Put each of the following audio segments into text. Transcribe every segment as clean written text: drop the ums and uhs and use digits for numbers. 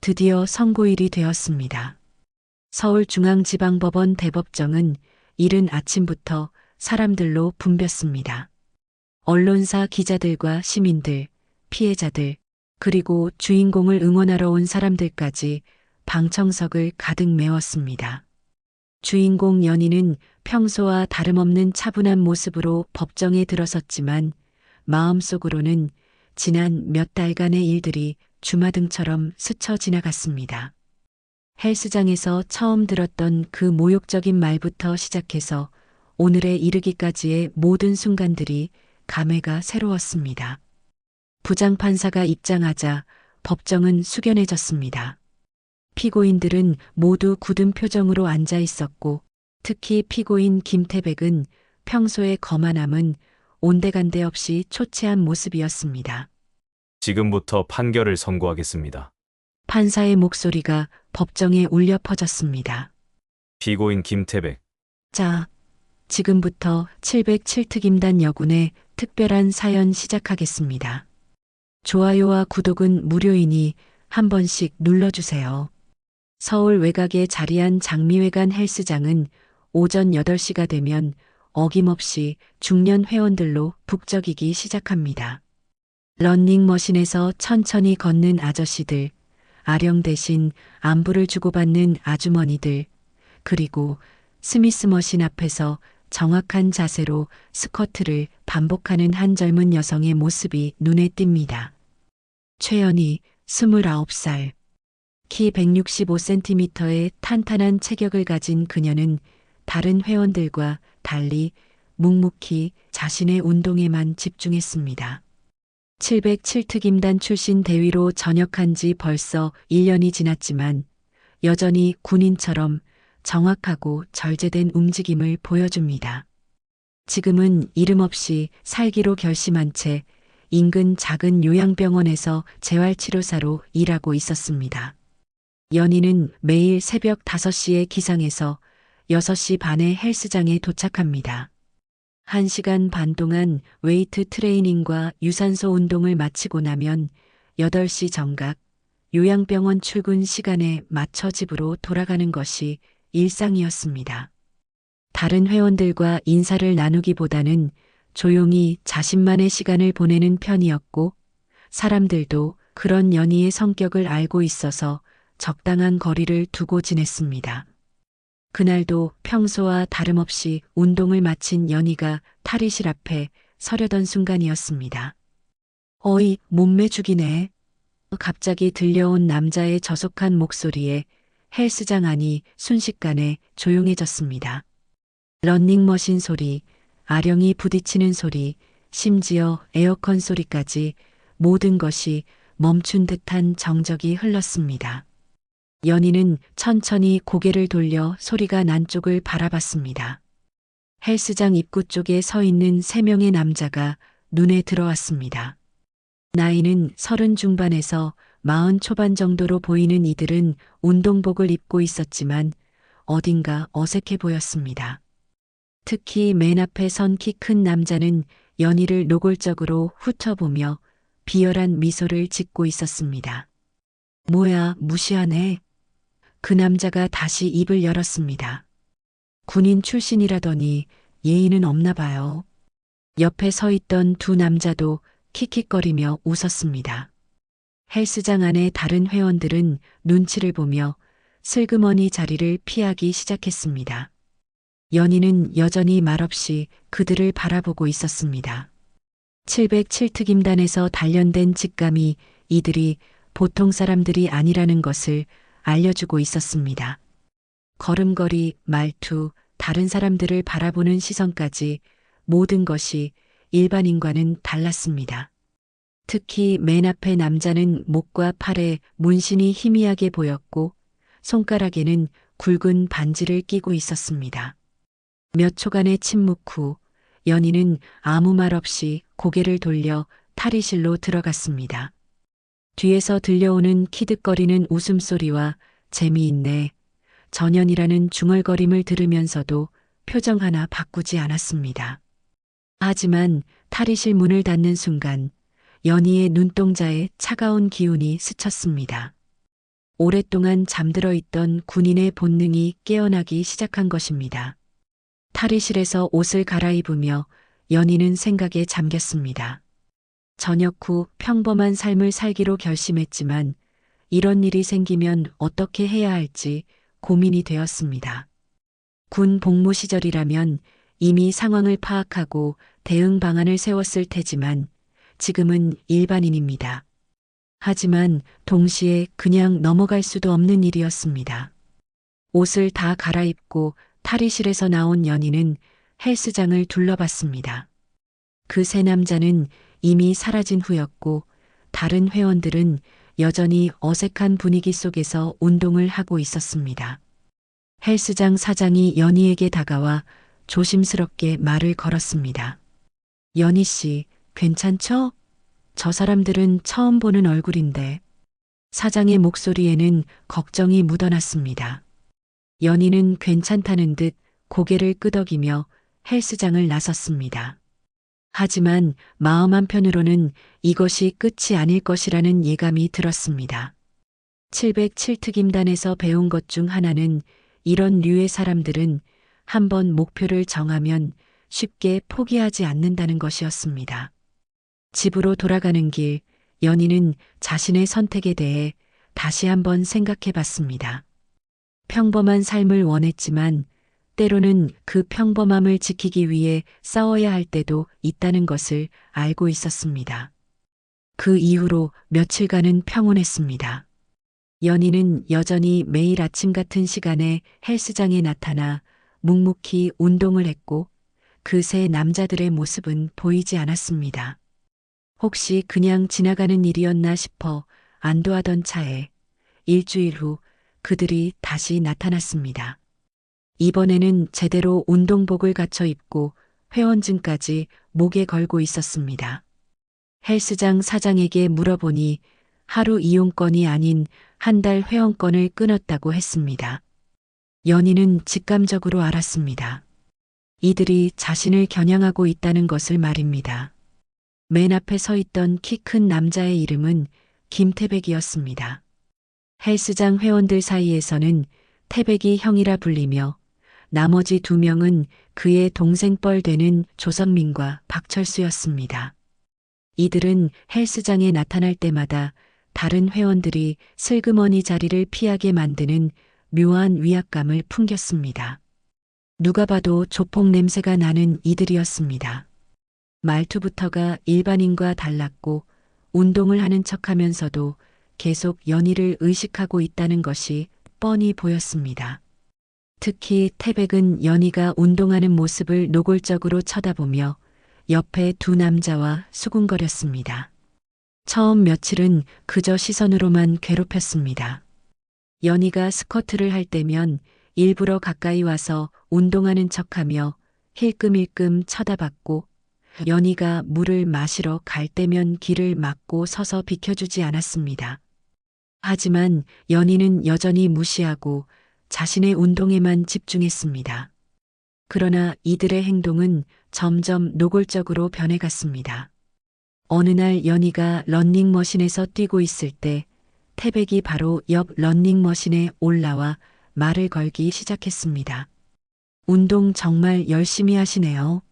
드디어 선고일이 되었습니다. 서울중앙지방법원 대법정은 이른 아침부터 사람들로 붐볐습니다. 언론사 기자들과 시민들, 피해자들, 그리고 주인공을 응원하러 온 사람들까지 방청석을 가득 메웠습니다. 주인공 연희는 평소와 다름없는 차분한 모습으로 법정에 들어섰지만 마음속으로는 지난 몇 달간의 일들이 주마등처럼 스쳐 지나갔습니다. 헬스장에서 처음 들었던 그 모욕적인 말부터 시작해서 오늘에 이르기까지의 모든 순간들이 감회가 새로웠습니다. 부장판사가 입장하자 법정은 숙연해졌습니다. 피고인들은 모두 굳은 표정으로 앉아 있었고 특히 피고인 김태백은 평소의 거만함은 온데간데 없이 초췌한 모습이었습니다. 지금부터 판결을 선고하겠습니다. 판사의 목소리가 법정에 울려 퍼졌습니다. 피고인 김태백, 자, 지금부터 707특임단 여군의 특별한 사연 시작하겠습니다. 좋아요와 구독은 무료이니 한 번씩 눌러주세요. 서울 외곽에 자리한 장미회관 헬스장은 오전 8시가 되면 어김없이 중년 회원들로 북적이기 시작합니다. 러닝머신에서 천천히 걷는 아저씨들, 아령 대신 안부를 주고받는 아주머니들, 그리고 스미스 머신 앞에서 정확한 자세로 스쿼트를 반복하는 한 젊은 여성의 모습이 눈에 띕니다. 최연희, 29살. 키 165cm의 탄탄한 체격을 가진 그녀는 다른 회원들과 달리 묵묵히 자신의 운동에만 집중했습니다. 707특임단 출신 대위로 전역한 지 벌써 1년이 지났지만 여전히 군인처럼 정확하고 절제된 움직임을 보여줍니다. 지금은 이름 없이 살기로 결심한 채 인근 작은 요양병원에서 재활치료사로 일하고 있었습니다. 연희는 매일 새벽 5시에 기상해서 6시 반에 헬스장에 도착합니다. 1시간 반 동안 웨이트 트레이닝과 유산소 운동을 마치고 나면 8시 정각 요양병원 출근 시간에 맞춰 집으로 돌아가는 것이 일상이었습니다. 다른 회원들과 인사를 나누기보다는 조용히 자신만의 시간을 보내는 편이었고 사람들도 그런 연희의 성격을 알고 있어서 적당한 거리를 두고 지냈습니다. 그날도 평소와 다름없이 운동을 마친 연희가 탈의실 앞에 서려던 순간이었습니다. 어이, 몸매 죽이네. 갑자기 들려온 남자의 저속한 목소리에 헬스장 안이 순식간에 조용해졌습니다. 러닝머신 소리, 아령이 부딪히는 소리, 심지어 에어컨 소리까지 모든 것이 멈춘 듯한 정적이 흘렀습니다. 연희는 천천히 고개를 돌려 소리가 난 쪽을 바라봤습니다. 헬스장 입구 쪽에 서 있는 3명의 남자가 눈에 들어왔습니다. 나이는 30 중반에서 40 초반 정도로 보이는 이들은 운동복을 입고 있었지만 어딘가 어색해 보였습니다. 특히 맨 앞에 선 키 큰 남자는 연희를 노골적으로 훑어보며 비열한 미소를 짓고 있었습니다. 뭐야, 무시하네. 그 남자가 다시 입을 열었습니다. 군인 출신이라더니 예의는 없나 봐요. 옆에 서 있던 두 남자도 킥킥거리며 웃었습니다. 헬스장 안의 다른 회원들은 눈치를 보며 슬그머니 자리를 피하기 시작했습니다. 연희는 여전히 말없이 그들을 바라보고 있었습니다. 707특임단에서 단련된 직감이 이들이 보통 사람들이 아니라는 것을 알려주고 있었습니다. 걸음걸이, 말투, 다른 사람들을 바라보는 시선까지 모든 것이 일반인과는 달랐습니다. 특히 맨 앞에 남자는 목과 팔에 문신이 희미하게 보였고 손가락에는 굵은 반지를 끼고 있었습니다. 몇 초간의 침묵 후 연희는 아무 말 없이 고개를 돌려 탈의실로 들어갔습니다. 뒤에서 들려오는 키득거리는 웃음소리와 재미있네, 전연이라는 중얼거림을 들으면서도 표정 하나 바꾸지 않았습니다. 하지만 탈의실 문을 닫는 순간 연희의 눈동자에 차가운 기운이 스쳤습니다. 오랫동안 잠들어 있던 군인의 본능이 깨어나기 시작한 것입니다. 탈의실에서 옷을 갈아입으며 연희는 생각에 잠겼습니다. 저녁 후 평범한 삶을 살기로 결심했지만 이런 일이 생기면 어떻게 해야 할지 고민이 되었습니다. 군 복무 시절이라면 이미 상황을 파악하고 대응 방안을 세웠을 테지만 지금은 일반인입니다. 하지만 동시에 그냥 넘어갈 수도 없는 일이었습니다. 옷을 다 갈아입고 탈의실에서 나온 연희는 헬스장을 둘러봤습니다. 그 세 남자는 이미 사라진 후였고 다른 회원들은 여전히 어색한 분위기 속에서 운동을 하고 있었습니다. 헬스장 사장이 연희에게 다가와 조심스럽게 말을 걸었습니다. 연희 씨, 괜찮죠? 저 사람들은 처음 보는 얼굴인데. 사장의 목소리에는 걱정이 묻어났습니다. 연희는 괜찮다는 듯 고개를 끄덕이며 헬스장을 나섰습니다. 하지만 마음 한편으로는 이것이 끝이 아닐 것이라는 예감이 들었습니다. 707특임단에서 배운 것 중 하나는 이런 류의 사람들은 한번 목표를 정하면 쉽게 포기하지 않는다는 것이었습니다. 집으로 돌아가는 길, 연희는 자신의 선택에 대해 다시 한번 생각해 봤습니다. 평범한 삶을 원했지만 때로는 그 평범함을 지키기 위해 싸워야 할 때도 있다는 것을 알고 있었습니다. 그 이후로 며칠간은 평온했습니다. 연희는 여전히 매일 아침 같은 시간에 헬스장에 나타나 묵묵히 운동을 했고 그 세 남자들의 모습은 보이지 않았습니다. 혹시 그냥 지나가는 일이었나 싶어 안도하던 차에 일주일 후 그들이 다시 나타났습니다. 이번에는 제대로 운동복을 갖춰 입고 회원증까지 목에 걸고 있었습니다. 헬스장 사장에게 물어보니 하루 이용권이 아닌 한 달 회원권을 끊었다고 했습니다. 연희는 직감적으로 알았습니다. 이들이 자신을 겨냥하고 있다는 것을 말입니다. 맨 앞에 서 있던 키 큰 남자의 이름은 김태백이었습니다. 헬스장 회원들 사이에서는 태백이 형이라 불리며 나머지 두 명은 그의 동생뻘 되는 조선민과 박철수였습니다. 이들은 헬스장에 나타날 때마다 다른 회원들이 슬그머니 자리를 피하게 만드는 묘한 위압감을 풍겼습니다. 누가 봐도 조폭 냄새가 나는 이들이었습니다. 말투부터가 일반인과 달랐고 운동을 하는 척하면서도 계속 연희를 의식하고 있다는 것이 뻔히 보였습니다. 특히 태백은 연희가 운동하는 모습을 노골적으로 쳐다보며 옆에 두 남자와 수군거렸습니다. 처음 며칠은 그저 시선으로만 괴롭혔습니다. 연희가 스쿼트를 할 때면 일부러 가까이 와서 운동하는 척하며 힐끔힐끔 쳐다봤고 연희가 물을 마시러 갈 때면 길을 막고 서서 비켜주지 않았습니다. 하지만 연희는 여전히 무시하고 자신의 운동에만 집중했습니다. 그러나 이들의 행동은 점점 노골적으로 변해갔습니다. 어느 날 연희가 런닝머신에서 뛰고 있을 때 태백이 바로 옆 런닝머신에 올라와 말을 걸기 시작했습니다. 운동 정말 열심히 하시네요.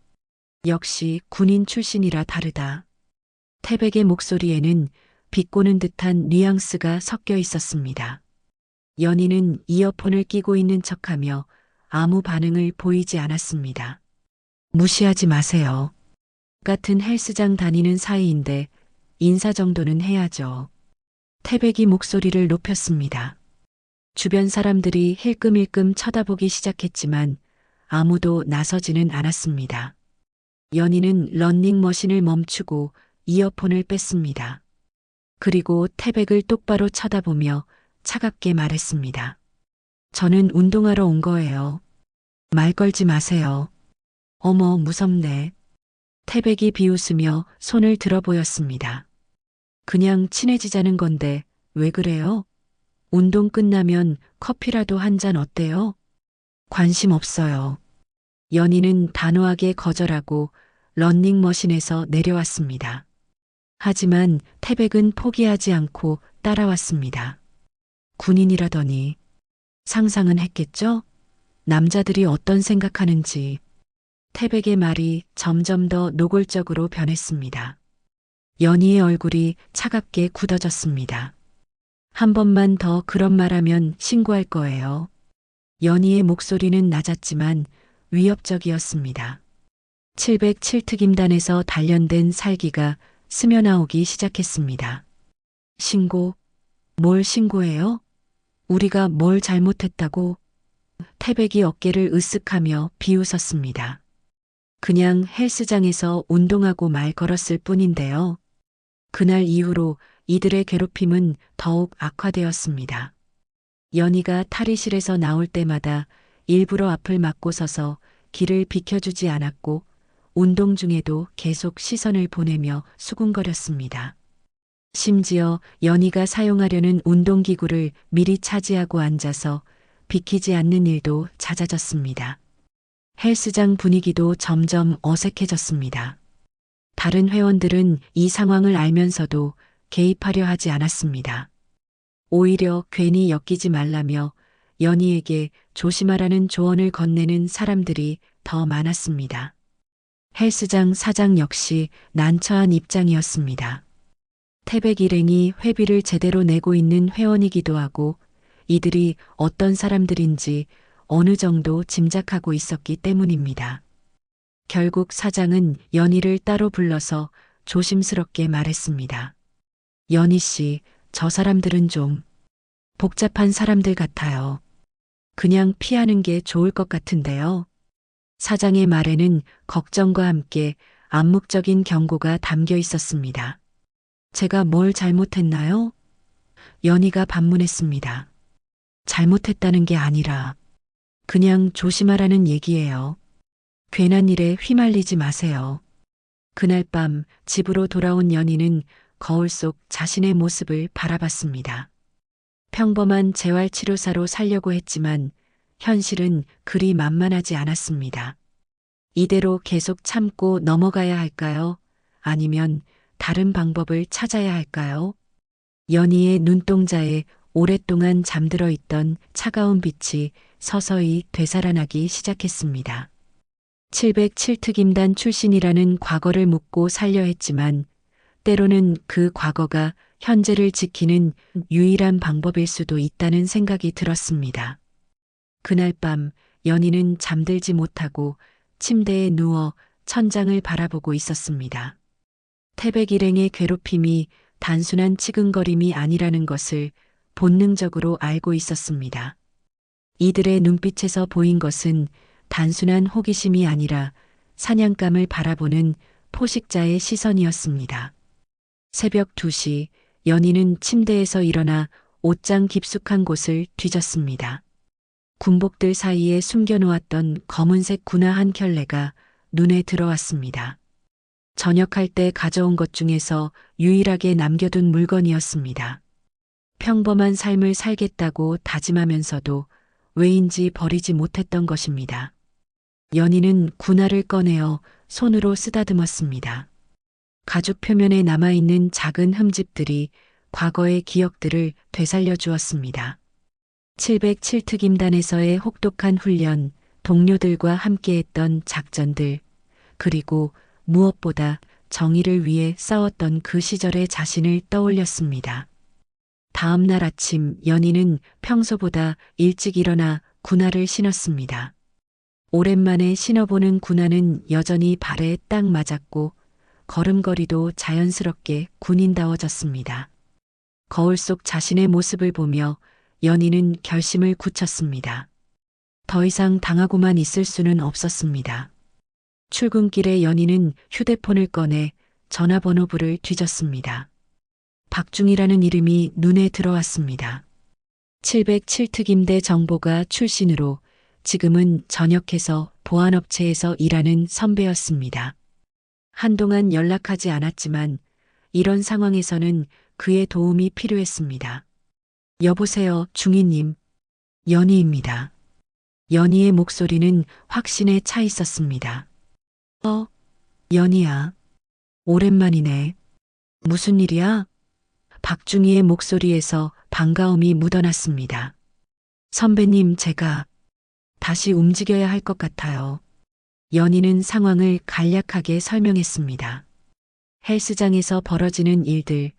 역시 군인 출신이라 다르다. 태백의 목소리에는 비꼬는 듯한 뉘앙스가 섞여 있었습니다. 연희는 이어폰을 끼고 있는 척하며 아무 반응을 보이지 않았습니다. 무시하지 마세요. 같은 헬스장 다니는 사이인데 인사 정도는 해야죠. 태백이 목소리를 높였습니다. 주변 사람들이 힐끔힐끔 쳐다보기 시작했지만 아무도 나서지는 않았습니다. 연희는 런닝머신을 멈추고 이어폰을 뺐습니다. 그리고 태백을 똑바로 쳐다보며 차갑게 말했습니다. 저는 운동하러 온 거예요. 말 걸지 마세요. 어머, 무섭네. 태백이 비웃으며 손을 들어 보였습니다. 그냥 친해지자는 건데 왜 그래요? 운동 끝나면 커피라도 한 잔 어때요? 관심 없어요. 연희는 단호하게 거절하고 런닝머신에서 내려왔습니다. 하지만 태백은 포기하지 않고 따라왔습니다. 군인이라더니 상상은 했겠죠? 남자들이 어떤 생각하는지. 태백의 말이 점점 더 노골적으로 변했습니다. 연희의 얼굴이 차갑게 굳어졌습니다. 한 번만 더 그런 말하면 신고할 거예요. 연희의 목소리는 낮았지만 위협적이었습니다. 707특임단에서 단련된 살기가 스며나오기 시작했습니다. 신고? 뭘 신고해요? 우리가 뭘 잘못했다고? 태백이 어깨를 으쓱하며 비웃었습니다. 그냥 헬스장에서 운동하고 말 걸었을 뿐인데요. 그날 이후로 이들의 괴롭힘은 더욱 악화되었습니다. 연희가 탈의실에서 나올 때마다 일부러 앞을 막고 서서 길을 비켜주지 않았고 운동 중에도 계속 시선을 보내며 수군거렸습니다. 심지어 연희가 사용하려는 운동기구를 미리 차지하고 앉아서 비키지 않는 일도 잦아졌습니다. 헬스장 분위기도 점점 어색해졌습니다. 다른 회원들은 이 상황을 알면서도 개입하려 하지 않았습니다. 오히려 괜히 엮이지 말라며 연희에게 조심하라는 조언을 건네는 사람들이 더 많았습니다. 헬스장 사장 역시 난처한 입장이었습니다. 태백 일행이 회비를 제대로 내고 있는 회원이기도 하고 이들이 어떤 사람들인지 어느 정도 짐작하고 있었기 때문입니다. 결국 사장은 연희를 따로 불러서 조심스럽게 말했습니다. 연희 씨, 저 사람들은 좀 복잡한 사람들 같아요. 그냥 피하는 게 좋을 것 같은데요. 사장의 말에는 걱정과 함께 암묵적인 경고가 담겨 있었습니다. 제가 뭘 잘못했나요? 연희가 반문했습니다. 잘못했다는 게 아니라 그냥 조심하라는 얘기예요. 괜한 일에 휘말리지 마세요. 그날 밤 집으로 돌아온 연희는 거울 속 자신의 모습을 바라봤습니다. 평범한 재활치료사로 살려고 했지만 현실은 그리 만만하지 않았습니다. 이대로 계속 참고 넘어가야 할까요? 아니면 다른 방법을 찾아야 할까요? 연희의 눈동자에 오랫동안 잠들어 있던 차가운 빛이 서서히 되살아나기 시작했습니다. 707특임단 출신이라는 과거를 묻고 살려 했지만 때로는 그 과거가 현재를 지키는 유일한 방법일 수도 있다는 생각이 들었습니다. 그날 밤 연희는 잠들지 못하고 침대에 누워 천장을 바라보고 있었습니다. 태백 일행의 괴롭힘이 단순한 치근거림이 아니라는 것을 본능적으로 알고 있었습니다. 이들의 눈빛에서 보인 것은 단순한 호기심이 아니라 사냥감을 바라보는 포식자의 시선이었습니다. 새벽 2시 연희는 침대에서 일어나 옷장 깊숙한 곳을 뒤졌습니다. 군복들 사이에 숨겨놓았던 검은색 군화 한 켤레가 눈에 들어왔습니다. 전역할 때 가져온 것 중에서 유일하게 남겨둔 물건이었습니다. 평범한 삶을 살겠다고 다짐하면서도 왜인지 버리지 못했던 것입니다. 연희는 군화를 꺼내어 손으로 쓰다듬었습니다. 가죽 표면에 남아있는 작은 흠집들이 과거의 기억들을 되살려 주었습니다. 707특임단에서의 혹독한 훈련, 동료들과 함께했던 작전들, 그리고 무엇보다 정의를 위해 싸웠던 그 시절의 자신을 떠올렸습니다. 다음 날 아침 연희는 평소보다 일찍 일어나 군화를 신었습니다. 오랜만에 신어보는 군화는 여전히 발에 딱 맞았고 걸음걸이도 자연스럽게 군인다워졌습니다. 거울 속 자신의 모습을 보며 연희는 결심을 굳혔습니다. 더 이상 당하고만 있을 수는 없었습니다. 출근길에 연희는 휴대폰을 꺼내 전화번호부를 뒤졌습니다. 박중이라는 이름이 눈에 들어왔습니다. 707특임대 정보가 출신으로 지금은 전역해서 보안업체에서 일하는 선배였습니다. 한동안 연락하지 않았지만 이런 상황에서는 그의 도움이 필요했습니다. 여보세요, 중위님. 연희입니다. 연희의 목소리는 확신에 차 있었습니다. 연희야. 오랜만이네. 무슨 일이야? 박중희의 목소리에서 반가움이 묻어났습니다. 선배님, 제가 다시 움직여야 할 것 같아요. 연희는 상황을 간략하게 설명했습니다. 헬스장에서 벌어지는 일들,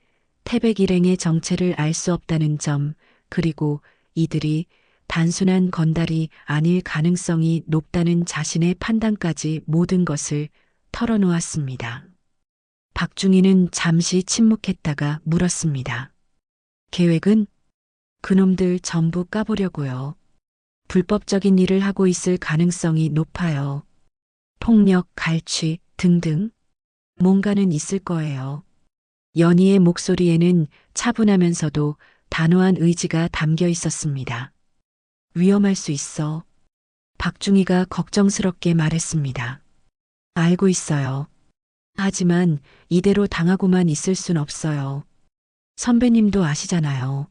태백 일행의 정체를 알 수 없다는 점, 그리고 이들이 단순한 건달이 아닐 가능성이 높다는 자신의 판단까지 모든 것을 털어놓았습니다. 박중희는 잠시 침묵했다가 물었습니다. 계획은? 그놈들 전부 까보려고요. 불법적인 일을 하고 있을 가능성이 높아요. 폭력, 갈취 등등 뭔가는 있을 거예요. 연희의 목소리에는 차분하면서도 단호한 의지가 담겨 있었습니다. 위험할 수 있어. 박중희가 걱정스럽게 말했습니다. 알고 있어요. 하지만 이대로 당하고만 있을 순 없어요. 선배님도 아시잖아요.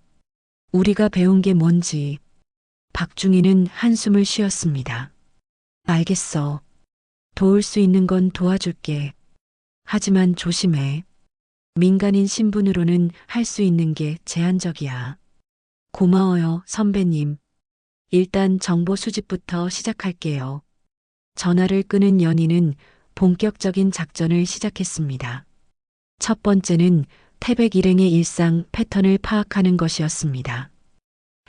우리가 배운 게 뭔지. 박중희는 한숨을 쉬었습니다. 알겠어. 도울 수 있는 건 도와줄게. 하지만 조심해. 민간인 신분으로는 할 수 있는 게 제한적이야. 고마워요, 선배님. 일단 정보 수집부터 시작할게요. 전화를 끊은 연희는 본격적인 작전을 시작했습니다. 첫 번째는 태백 일행의 일상 패턴을 파악하는 것이었습니다.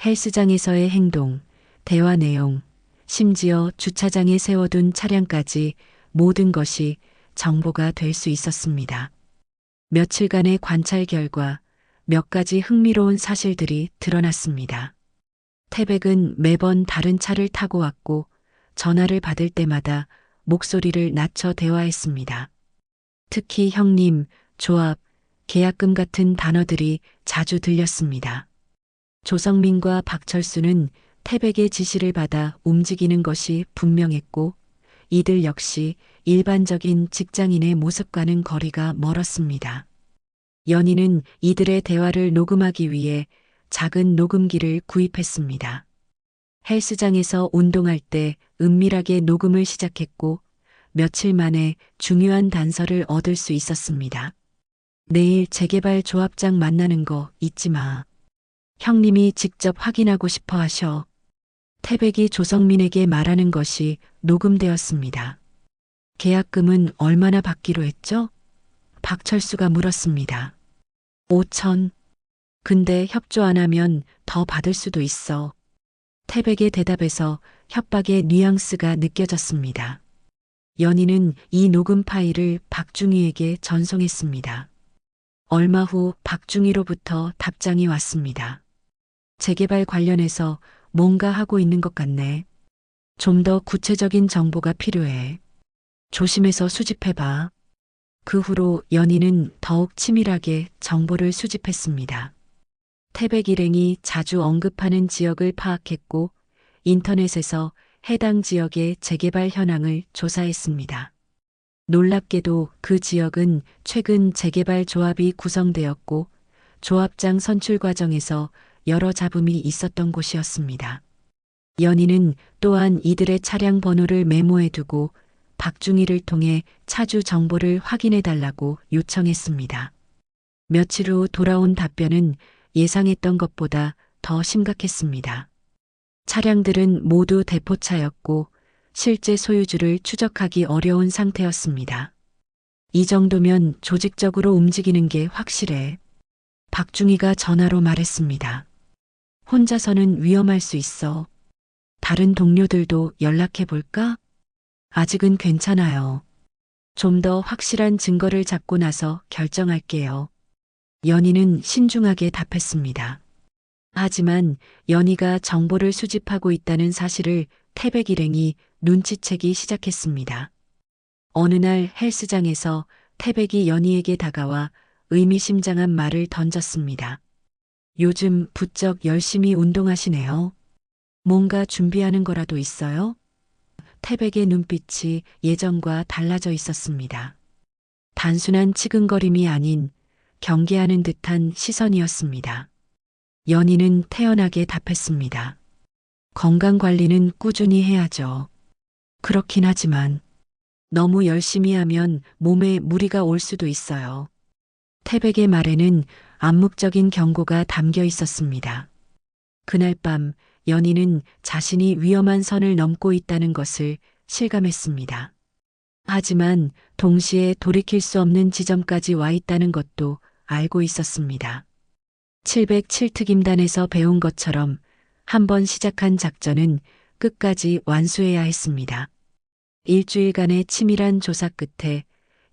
헬스장에서의 행동, 대화 내용, 심지어 주차장에 세워둔 차량까지 모든 것이 정보가 될 수 있었습니다. 며칠간의 관찰 결과 몇 가지 흥미로운 사실들이 드러났습니다. 태백은 매번 다른 차를 타고 왔고 전화를 받을 때마다 목소리를 낮춰 대화했습니다. 특히 형님, 조합, 계약금 같은 단어들이 자주 들렸습니다. 조성민과 박철수는 태백의 지시를 받아 움직이는 것이 분명했고 이들 역시 일반적인 직장인의 모습과는 거리가 멀었습니다. 연희는 이들의 대화를 녹음하기 위해 작은 녹음기를 구입했습니다. 헬스장에서 운동할 때 은밀하게 녹음을 시작했고 며칠 만에 중요한 단서를 얻을 수 있었습니다. 내일 재개발 조합장 만나는 거 잊지 마. 형님이 직접 확인하고 싶어 하셔. 태백이 조성민에게 말하는 것이 녹음되었습니다. 계약금은 얼마나 받기로 했죠? 박철수가 물었습니다. 5천. 근데 협조 안 하면 더 받을 수도 있어. 태백의 대답에서 협박의 뉘앙스가 느껴졌습니다. 연희는 이 녹음 파일을 박중희에게 전송했습니다. 얼마 후 박중희로부터 답장이 왔습니다. 재개발 관련해서 뭔가 하고 있는 것 같네. 좀 더 구체적인 정보가 필요해. 조심해서 수집해봐. 그 후로 연희는 더욱 치밀하게 정보를 수집했습니다. 태백 일행이 자주 언급하는 지역을 파악했고 인터넷에서 해당 지역의 재개발 현황을 조사했습니다. 놀랍게도 그 지역은 최근 재개발 조합이 구성되었고 조합장 선출 과정에서 여러 잡음이 있었던 곳이었습니다. 연희는 또한 이들의 차량 번호를 메모해두고 박중희를 통해 차주 정보를 확인해달라고 요청했습니다. 며칠 후 돌아온 답변은 예상했던 것보다 더 심각했습니다. 차량들은 모두 대포차였고 실제 소유주를 추적하기 어려운 상태였습니다. 이 정도면 조직적으로 움직이는 게 확실해. 박중희가 전화로 말했습니다. 혼자서는 위험할 수 있어. 다른 동료들도 연락해 볼까? 아직은 괜찮아요. 좀 더 확실한 증거를 잡고 나서 결정할게요. 연희는 신중하게 답했습니다. 하지만 연희가 정보를 수집하고 있다는 사실을 태백 일행이 눈치채기 시작했습니다. 어느 날 헬스장에서 태백이 연희에게 다가와 의미심장한 말을 던졌습니다. 요즘 부쩍 열심히 운동하시네요. 뭔가 준비하는 거라도 있어요? 태백의 눈빛이 예전과 달라져 있었습니다. 단순한 치근거림이 아닌 경계하는 듯한 시선이었습니다. 연희는 태연하게 답했습니다. 건강관리는 꾸준히 해야죠. 그렇긴 하지만 너무 열심히 하면 몸에 무리가 올 수도 있어요. 태백의 말에는 암묵적인 경고가 담겨 있었습니다. 그날 밤 연희는 자신이 위험한 선을 넘고 있다는 것을 실감했습니다. 하지만 동시에 돌이킬 수 없는 지점까지 와 있다는 것도 알고 있었습니다. 707특임단에서 배운 것처럼 한번 시작한 작전은 끝까지 완수해야 했습니다. 일주일간의 치밀한 조사 끝에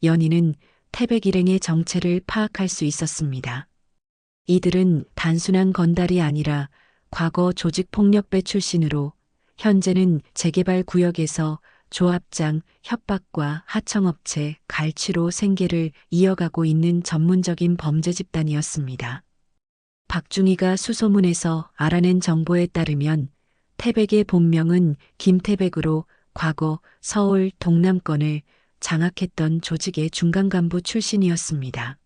연희는 태백 일행의 정체를 파악할 수 있었습니다. 이들은 단순한 건달이 아니라 과거 조직폭력배 출신으로 현재는 재개발 구역에서 조합장, 협박과 하청업체, 갈취로 생계를 이어가고 있는 전문적인 범죄 집단이었습니다. 박중희가 수소문에서 알아낸 정보에 따르면 태백의 본명은 김태백으로 과거 서울 동남권을 장악했던 조직의 중간 간부 출신이었습니다.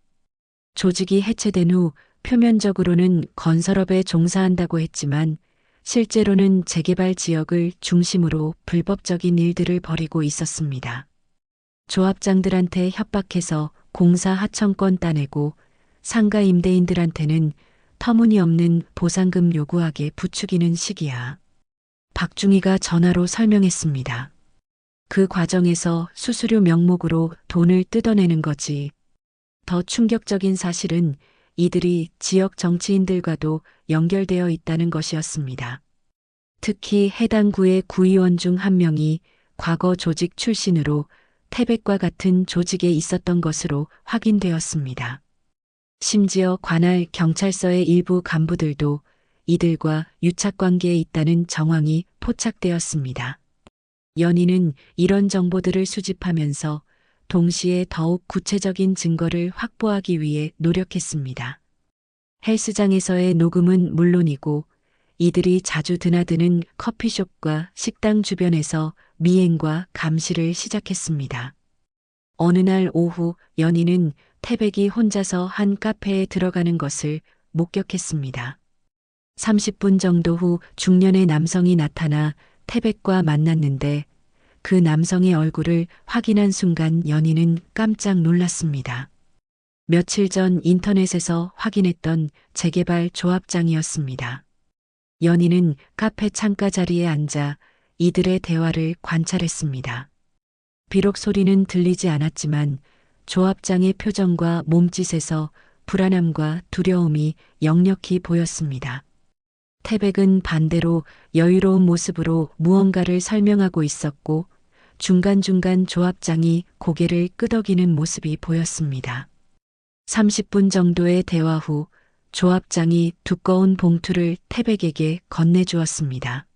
조직이 해체된 후 표면적으로는 건설업에 종사한다고 했지만 실제로는 재개발 지역을 중심으로 불법적인 일들을 벌이고 있었습니다. 조합장들한테 협박해서 공사 하청권 따내고 상가 임대인들한테는 터무니없는 보상금 요구하게 부추기는 식이야. 박중희가 전화로 설명했습니다. 그 과정에서 수수료 명목으로 돈을 뜯어내는 거지. 더 충격적인 사실은 이들이 지역 정치인들과도 연결되어 있다는 것이었습니다. 특히 해당 구의 구의원 중 한 명이 과거 조직 출신으로 태백과 같은 조직에 있었던 것으로 확인되었습니다. 심지어 관할 경찰서의 일부 간부들도 이들과 유착관계에 있다는 정황이 포착되었습니다. 연희는 이런 정보들을 수집하면서 동시에 더욱 구체적인 증거를 확보하기 위해 노력했습니다. 헬스장에서의 녹음은 물론이고 이들이 자주 드나드는 커피숍과 식당 주변에서 미행과 감시를 시작했습니다. 어느 날 오후 연희는 태백이 혼자서 한 카페에 들어가는 것을 목격했습니다. 30분 정도 후 중년의 남성이 나타나 태백과 만났는데 그 남성의 얼굴을 확인한 순간 연희는 깜짝 놀랐습니다. 며칠 전 인터넷에서 확인했던 재개발 조합장이었습니다. 연희는 카페 창가 자리에 앉아 이들의 대화를 관찰했습니다. 비록 소리는 들리지 않았지만 조합장의 표정과 몸짓에서 불안함과 두려움이 역력히 보였습니다. 태백은 반대로 여유로운 모습으로 무언가를 설명하고 있었고 중간중간 조합장이 고개를 끄덕이는 모습이 보였습니다. 30분 정도의 대화 후 조합장이 두꺼운 봉투를 태백에게 건네주었습니다.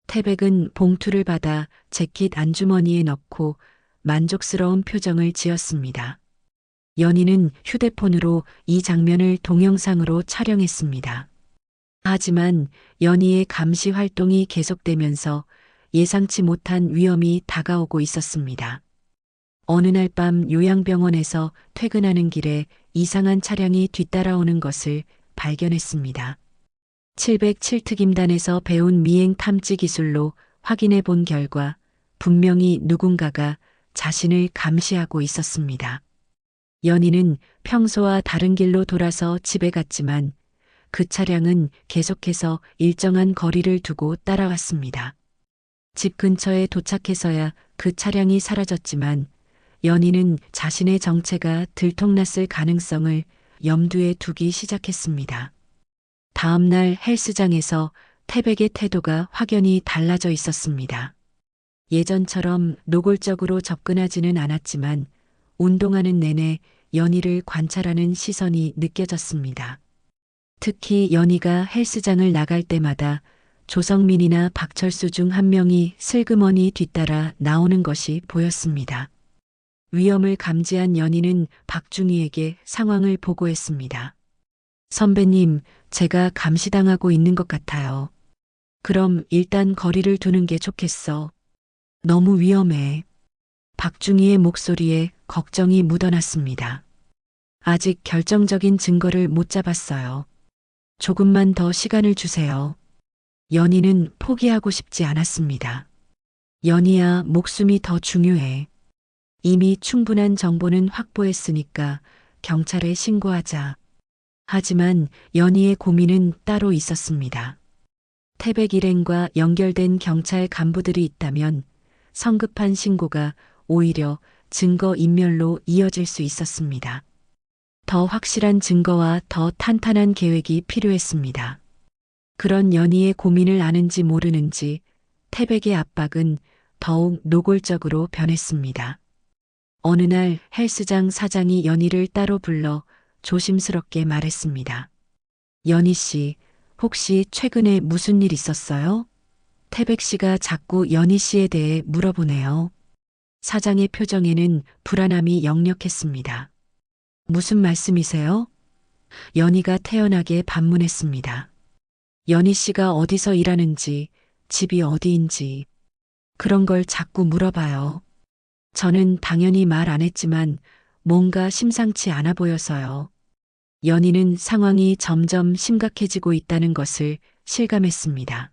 태백은 봉투를 받아 재킷 안주머니에 넣고 만족스러운 표정을 지었습니다. 연희는 휴대폰으로 이 장면을 동영상으로 촬영했습니다. 하지만 연희의 감시 활동이 계속되면서 예상치 못한 위험이 다가오고 있었습니다. 어느 날 밤 요양병원에서 퇴근하는 길에 이상한 차량이 뒤따라오는 것을 발견했습니다. 707특임단에서 배운 미행 탐지 기술로 확인해 본 결과 분명히 누군가가 자신을 감시하고 있었습니다. 연희는 평소와 다른 길로 돌아서 집에 갔지만 그 차량은 계속해서 일정한 거리를 두고 따라왔습니다. 집 근처에 도착해서야 그 차량이 사라졌지만 연희는 자신의 정체가 들통났을 가능성을 염두에 두기 시작했습니다. 다음 날 헬스장에서 태백의 태도가 확연히 달라져 있었습니다. 예전처럼 노골적으로 접근하지는 않았지만 운동하는 내내 연희를 관찰하는 시선이 느껴졌습니다. 특히 연희가 헬스장을 나갈 때마다 조성민이나 박철수 중 한 명이 슬그머니 뒤따라 나오는 것이 보였습니다. 위험을 감지한 연희는 박중희에게 상황을 보고했습니다. 선배님, 제가 감시당하고 있는 것 같아요. 그럼 일단 거리를 두는 게 좋겠어. 너무 위험해. 박중희의 목소리에 걱정이 묻어났습니다. 아직 결정적인 증거를 못 잡았어요. 조금만 더 시간을 주세요. 연희는 포기하고 싶지 않았습니다. 연희야, 목숨이 더 중요해. 이미 충분한 정보는 확보했으니까 경찰에 신고하자. 하지만 연희의 고민은 따로 있었습니다. 태백 일행과 연결된 경찰 간부들이 있다면 성급한 신고가 오히려 증거 인멸로 이어질 수 있었습니다. 더 확실한 증거와 더 탄탄한 계획이 필요했습니다. 그런 연희의 고민을 아는지 모르는지 태백의 압박은 더욱 노골적으로 변했습니다. 어느 날 헬스장 사장이 연희를 따로 불러 조심스럽게 말했습니다. 연희 씨, 혹시 최근에 무슨 일 있었어요? 태백 씨가 자꾸 연희 씨에 대해 물어보네요. 사장의 표정에는 불안함이 역력했습니다. 무슨 말씀이세요? 연희가 태연하게 반문했습니다. 연희 씨가 어디서 일하는지, 집이 어디인지, 그런 걸 자꾸 물어봐요. 저는 당연히 말 안 했지만 뭔가 심상치 않아 보여서요. 연희는 상황이 점점 심각해지고 있다는 것을 실감했습니다.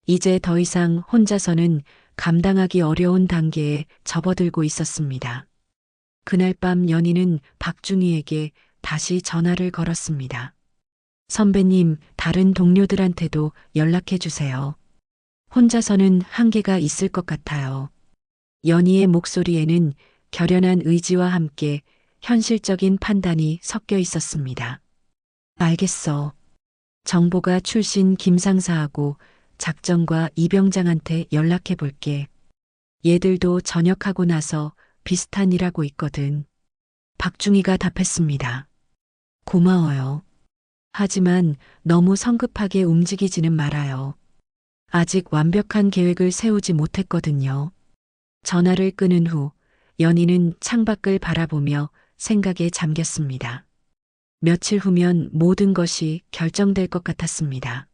이제 더 이상 혼자서는 감당하기 어려운 단계에 접어들고 있었습니다. 그날 밤 연희는 박중희에게 다시 전화를 걸었습니다. 선배님, 다른 동료들한테도 연락해 주세요. 혼자서는 한계가 있을 것 같아요. 연희의 목소리에는 결연한 의지와 함께 현실적인 판단이 섞여 있었습니다. 알겠어. 정보가 출신 김상사하고 작전과 이병장한테 연락해 볼게. 얘들도 전역하고 나서 비슷한 일 하고 있거든. 박중희가 답했습니다. 고마워요. 하지만 너무 성급하게 움직이지는 말아요. 아직 완벽한 계획을 세우지 못했거든요. 전화를 끊은 후 연희는 창밖을 바라보며 생각에 잠겼습니다. 며칠 후면 모든 것이 결정될 것 같았습니다.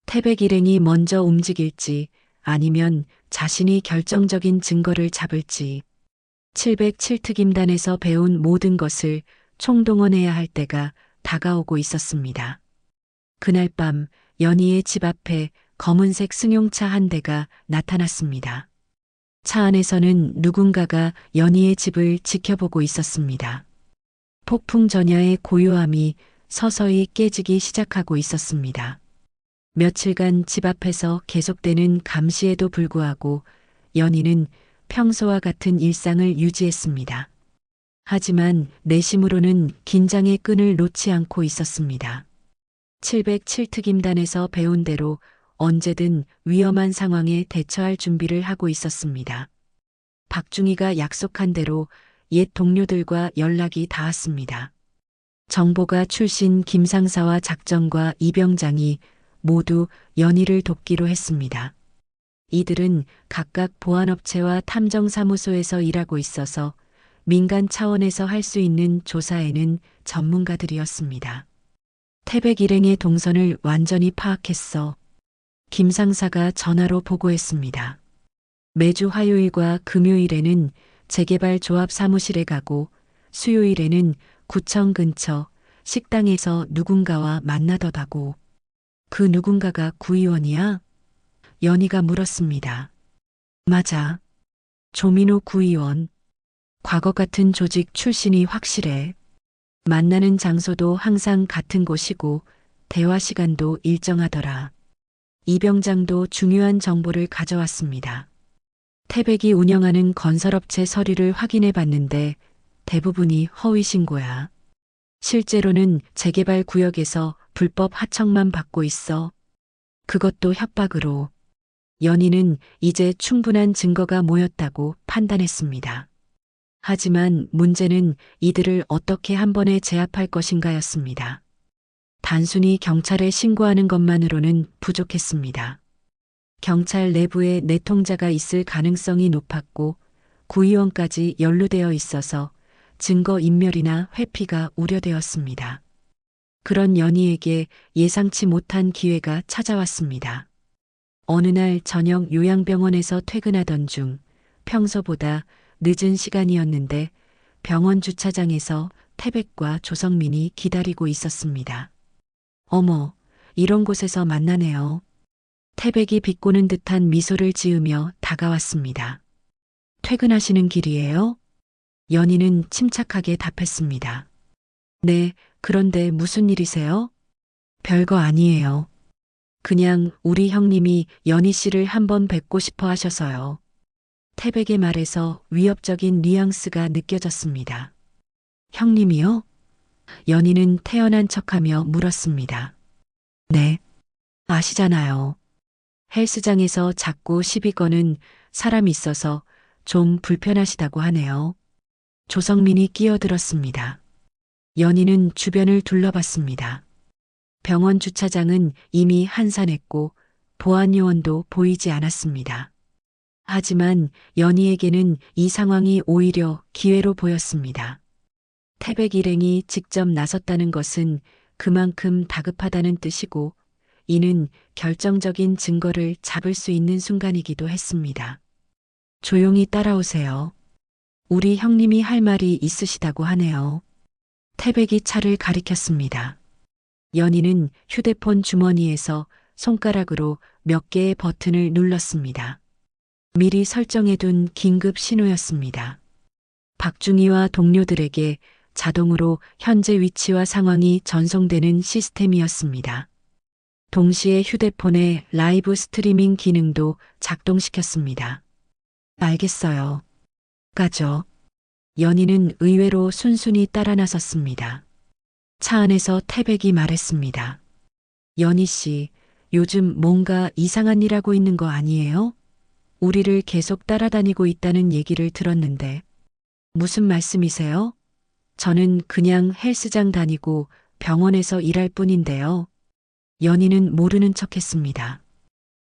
태백 일행이 먼저 움직일지 아니면 자신이 결정적인 증거를 잡을지 707특임단에서 배운 모든 것을 총동원해야 할 때가 다가오고 있었습니다. 그날 밤 연희의 집 앞에 검은색 승용차 한 대가 나타났습니다. 차 안에서는 누군가가 연희의 집을 지켜보고 있었습니다. 폭풍 전야의 고요함이 서서히 깨지기 시작하고 있었습니다. 며칠간 집 앞에서 계속되는 감시에도 불구하고 연희는 평소와 같은 일상을 유지했습니다. 하지만 내심으로는 긴장의 끈을 놓지 않고 있었습니다. 707특임단에서 배운 대로 언제든 위험한 상황에 대처할 준비를 하고 있었습니다. 박중희가 약속한 대로 옛 동료들과 연락이 닿았습니다. 정보가 출신 김상사와 작전과 이병장이 모두 연희를 돕기로 했습니다. 이들은 각각 보안업체와 탐정사무소에서 일하고 있어서 민간 차원에서 할 수 있는 조사에는 전문가들이었습니다. 태백 일행의 동선을 완전히 파악했어. 김 상사가 전화로 보고했습니다. 매주 화요일과 금요일에는 재개발 조합 사무실에 가고 수요일에는 구청 근처 식당에서 누군가와 만나더라고. 그 누군가가 구의원이야? 연희가 물었습니다. 맞아. 조민호 구의원. 과거 같은 조직 출신이 확실해. 만나는 장소도 항상 같은 곳이고 대화 시간도 일정하더라. 이병장도 중요한 정보를 가져왔습니다. 태백이 운영하는 건설업체 서류를 확인해 봤는데 대부분이 허위 신고야. 실제로는 재개발 구역에서 불법 하청만 받고 있어. 그것도 협박으로. 연희는 이제 충분한 증거가 모였다고 판단했습니다. 하지만 문제는 이들을 어떻게 한 번에 제압할 것인가였습니다. 단순히 경찰에 신고하는 것만으로는 부족했습니다. 경찰 내부에 내통자가 있을 가능성이 높았고 구의원까지 연루되어 있어서 증거 인멸이나 회피가 우려되었습니다. 그런 연희에게 예상치 못한 기회가 찾아왔습니다. 어느 날 저녁 요양병원에서 퇴근하던 중 평소보다 늦은 시간이었는데 병원 주차장에서 태백과 조성민이 기다리고 있었습니다. 어머, 이런 곳에서 만나네요. 태백이 비꼬는 듯한 미소를 지으며 다가왔습니다. 퇴근하시는 길이에요? 연희는 침착하게 답했습니다. 네, 그런데 무슨 일이세요? 별거 아니에요. 그냥 우리 형님이 연희 씨를 한번 뵙고 싶어 하셔서요. 태백의 말에서 위협적인 뉘앙스가 느껴졌습니다. 형님이요? 연희는 태연한 척하며 물었습니다. 네, 아시잖아요. 헬스장에서 자꾸 시비 거는 사람이 있어서 좀 불편하시다고 하네요. 조성민이 끼어들었습니다. 연희는 주변을 둘러봤습니다. 병원 주차장은 이미 한산했고 보안 요원도 보이지 않았습니다. 하지만 연희에게는 이 상황이 오히려 기회로 보였습니다. 태백 일행이 직접 나섰다는 것은 그만큼 다급하다는 뜻이고 이는 결정적인 증거를 잡을 수 있는 순간이기도 했습니다. 조용히 따라오세요. 우리 형님이 할 말이 있으시다고 하네요. 태백이 차를 가리켰습니다. 연희는 휴대폰 주머니에서 손가락으로 몇 개의 버튼을 눌렀습니다. 미리 설정해둔 긴급 신호였습니다. 박중희와 동료들에게 자동으로 현재 위치와 상황이 전송되는 시스템이었습니다. 동시에 휴대폰의 라이브 스트리밍 기능도 작동시켰습니다. 알겠어요. 가죠. 연희는 의외로 순순히 따라 나섰습니다. 차 안에서 태백이 말했습니다. 연희 씨, 요즘 뭔가 이상한 일 하고 있는 거 아니에요? 우리를 계속 따라다니고 있다는 얘기를 들었는데. 무슨 말씀이세요? 저는 그냥 헬스장 다니고 병원에서 일할 뿐인데요. 연희는 모르는 척했습니다.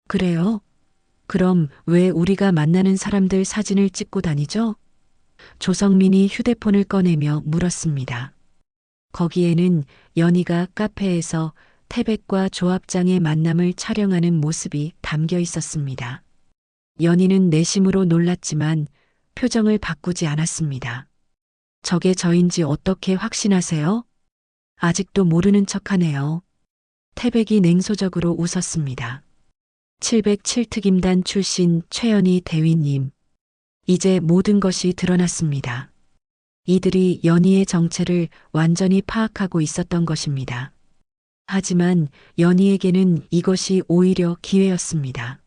그래요? 그럼 왜 우리가 만나는 사람들 사진을 찍고 다니죠? 조성민이 휴대폰을 꺼내며 물었습니다. 거기에는 연희가 카페에서 태백과 조합장의 만남을 촬영하는 모습이 담겨 있었습니다. 연희는 내심으로 놀랐지만 표정을 바꾸지 않았습니다. 저게 저인지 어떻게 확신하세요? 아직도 모르는 척하네요. 태백이 냉소적으로 웃었습니다. 707특임단 출신 최연희 대위님. 이제 모든 것이 드러났습니다. 이들이 연희의 정체를 완전히 파악하고 있었던 것입니다. 하지만 연희에게는 이것이 오히려 기회였습니다.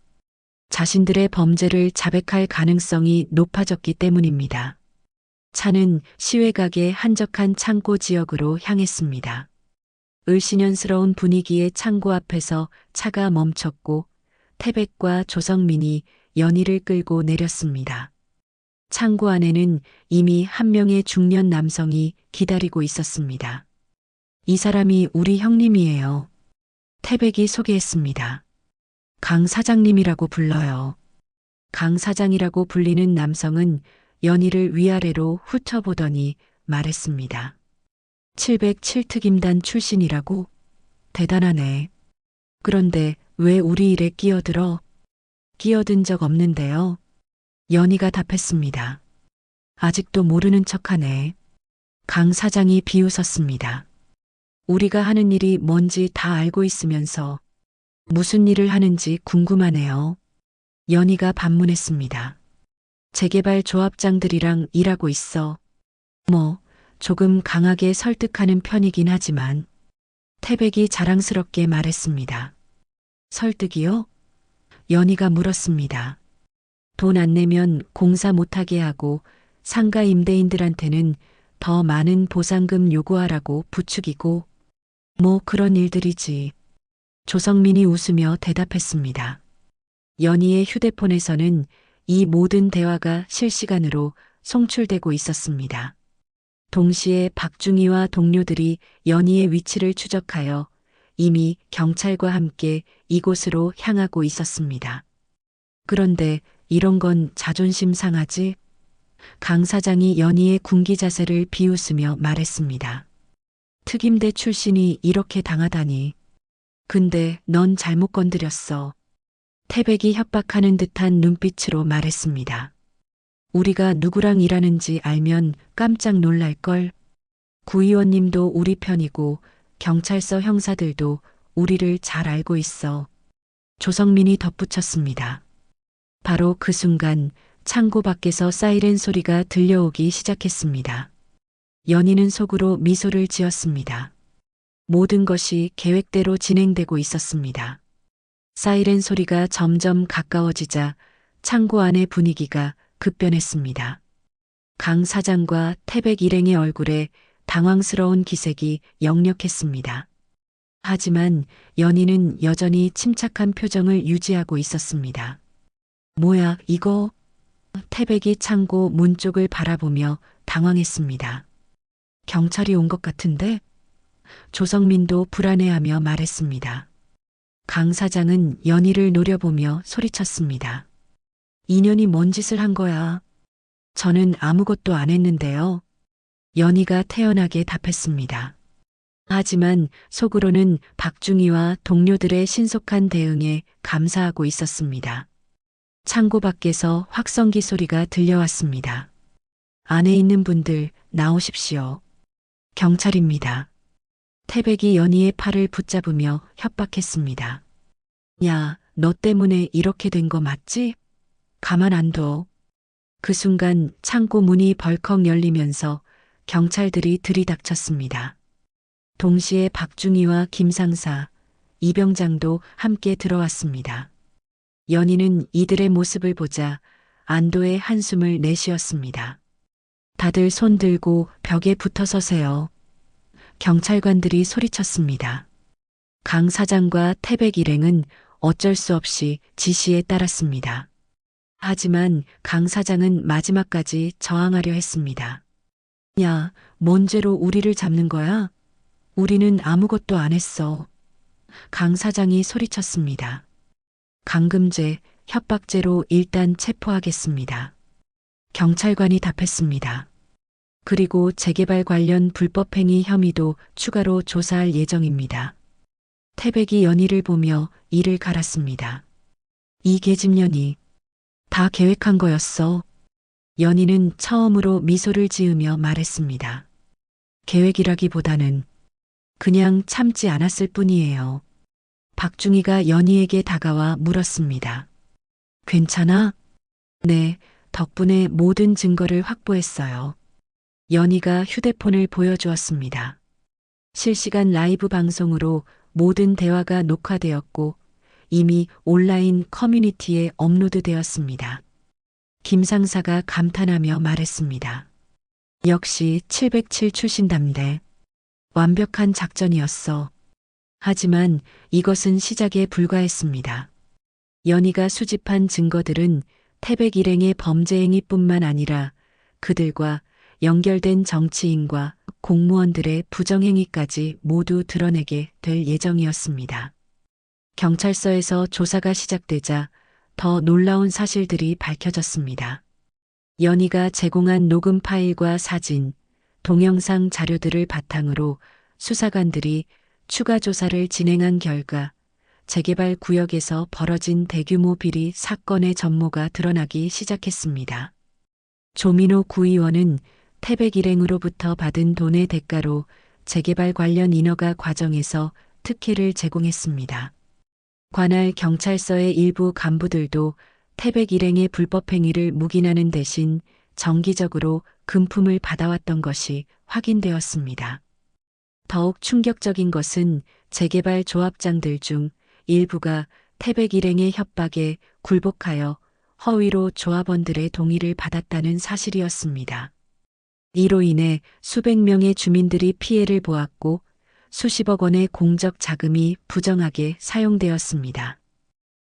자신들의 범죄를 자백할 가능성이 높아졌기 때문입니다. 차는 시외각의 한적한 창고 지역으로 향했습니다. 을씨년스러운 분위기의 창고 앞에서 차가 멈췄고 태백과 조성민이 연희를 끌고 내렸습니다. 창고 안에는 이미 한 명의 중년 남성이 기다리고 있었습니다. 이 사람이 우리 형님이에요. 태백이 소개했습니다. 강 사장님이라고 불러요. 강 사장이라고 불리는 남성은 연희를 위아래로 훑어보더니 말했습니다. 707특임단 출신이라고? 대단하네. 그런데 왜 우리 일에 끼어들어? 끼어든 적 없는데요. 연희가 답했습니다. 아직도 모르는 척하네. 강 사장이 비웃었습니다. 우리가 하는 일이 뭔지 다 알고 있으면서 무슨 일을 하는지 궁금하네요. 연희가 반문했습니다. 재개발 조합장들이랑 일하고 있어. 뭐, 조금 강하게 설득하는 편이긴 하지만. 태백이 자랑스럽게 말했습니다. 설득이요? 연희가 물었습니다. 돈 안 내면 공사 못하게 하고 상가 임대인들한테는 더 많은 보상금 요구하라고 부추기고 뭐 그런 일들이지. 조성민이 웃으며 대답했습니다. 연희의 휴대폰에서는 이 모든 대화가 실시간으로 송출되고 있었습니다. 동시에 박중희와 동료들이 연희의 위치를 추적하여 이미 경찰과 함께 이곳으로 향하고 있었습니다. 그런데 이런 건 자존심 상하지? 강 사장이 연희의 군기 자세를 비웃으며 말했습니다. 특임대 출신이 이렇게 당하다니. 근데 넌 잘못 건드렸어. 태백이 협박하는 듯한 눈빛으로 말했습니다. 우리가 누구랑 일하는지 알면 깜짝 놀랄걸. 구의원님도 우리 편이고 경찰서 형사들도 우리를 잘 알고 있어. 조성민이 덧붙였습니다. 바로 그 순간 창고 밖에서 사이렌 소리가 들려오기 시작했습니다. 연희는 속으로 미소를 지었습니다. 모든 것이 계획대로 진행되고 있었습니다. 사이렌 소리가 점점 가까워지자 창고 안의 분위기가 급변했습니다. 강 사장과 태백 일행의 얼굴에 당황스러운 기색이 역력했습니다. 하지만 연희는 여전히 침착한 표정을 유지하고 있었습니다. 뭐야, 이거? 태백이 창고 문 쪽을 바라보며 당황했습니다. 경찰이 온 것 같은데? 조성민도 불안해하며 말했습니다. 강 사장은 연희를 노려보며 소리쳤습니다. 인연이 뭔 짓을 한 거야? 저는 아무것도 안 했는데요. 연희가 태연하게 답했습니다. 하지만 속으로는 박중희와 동료들의 신속한 대응에 감사하고 있었습니다. 창고 밖에서 확성기 소리가 들려왔습니다. 안에 있는 분들 나오십시오. 경찰입니다. 태백이 연희의 팔을 붙잡으며 협박했습니다. 야, 너 때문에 이렇게 된 거 맞지? 가만 안 둬. 그 순간 창고 문이 벌컥 열리면서 경찰들이 들이닥쳤습니다. 동시에 박중희와 김상사, 이병장도 함께 들어왔습니다. 연희는 이들의 모습을 보자 안도의 한숨을 내쉬었습니다. 다들 손 들고 벽에 붙어 서세요. 경찰관들이 소리쳤습니다. 강 사장과 태백 일행은 어쩔 수 없이 지시에 따랐습니다. 하지만 강 사장은 마지막까지 저항하려 했습니다. 야, 뭔 죄로 우리를 잡는 거야? 우리는 아무것도 안 했어. 강 사장이 소리쳤습니다. 강금죄, 협박죄로 일단 체포하겠습니다. 경찰관이 답했습니다. 그리고 재개발 관련 불법행위 혐의도 추가로 조사할 예정입니다. 태백이 연희를 보며 이를 갈았습니다. 이 계집년이 다 계획한 거였어. 연희는 처음으로 미소를 지으며 말했습니다. 계획이라기보다는 그냥 참지 않았을 뿐이에요. 박중희가 연희에게 다가와 물었습니다. 괜찮아? 네, 덕분에 모든 증거를 확보했어요. 연희가 휴대폰을 보여주었습니다. 실시간 라이브 방송으로 모든 대화가 녹화되었고 이미 온라인 커뮤니티에 업로드되었습니다. 김상사가 감탄하며 말했습니다. 역시 707 출신답네. 완벽한 작전이었어. 하지만 이것은 시작에 불과했습니다. 연희가 수집한 증거들은 태백 일행의 범죄 행위뿐만 아니라 그들과 연결된 정치인과 공무원들의 부정행위까지 모두 드러내게 될 예정이었습니다. 경찰서에서 조사가 시작되자 더 놀라운 사실들이 밝혀졌습니다. 연희가 제공한 녹음 파일과 사진, 동영상 자료들을 바탕으로 수사관들이 추가 조사를 진행한 결과 재개발 구역에서 벌어진 대규모 비리 사건의 전모가 드러나기 시작했습니다. 조민호 구의원은 태백 일행으로부터 받은 돈의 대가로 재개발 관련 인허가 과정에서 특혜를 제공했습니다. 관할 경찰서의 일부 간부들도 태백 일행의 불법 행위를 묵인하는 대신 정기적으로 금품을 받아왔던 것이 확인되었습니다. 더욱 충격적인 것은 재개발 조합장들 중 일부가 태백 일행의 협박에 굴복하여 허위로 조합원들의 동의를 받았다는 사실이었습니다. 이로 인해 수백 명의 주민들이 피해를 보았고 수십억 원의 공적 자금이 부정하게 사용되었습니다.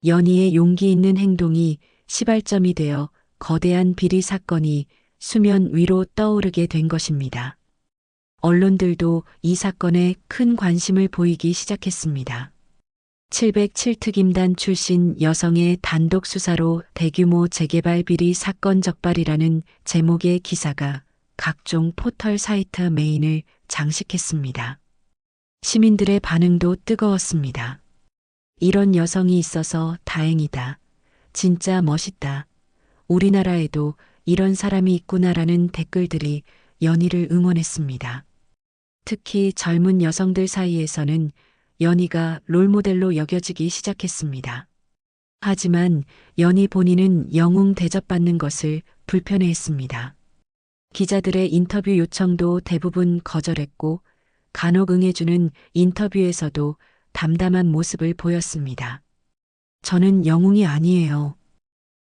연희의 용기 있는 행동이 시발점이 되어 거대한 비리 사건이 수면 위로 떠오르게 된 것입니다. 언론들도 이 사건에 큰 관심을 보이기 시작했습니다. 707특임단 출신 여성의 단독 수사로 대규모 재개발 비리 사건 적발이라는 제목의 기사가 각종 포털 사이트 메인을 장식했습니다. 시민들의 반응도 뜨거웠습니다. 이런 여성이 있어서 다행이다. 진짜 멋있다. 우리나라에도 이런 사람이 있구나라는 댓글들이 연희를 응원했습니다. 특히 젊은 여성들 사이에서는 연희가 롤모델로 여겨지기 시작했습니다. 하지만 연희 본인은 영웅 대접받는 것을 불편해했습니다. 기자들의 인터뷰 요청도 대부분 거절했고 간혹 응해주는 인터뷰에서도 담담한 모습을 보였습니다. 저는 영웅이 아니에요.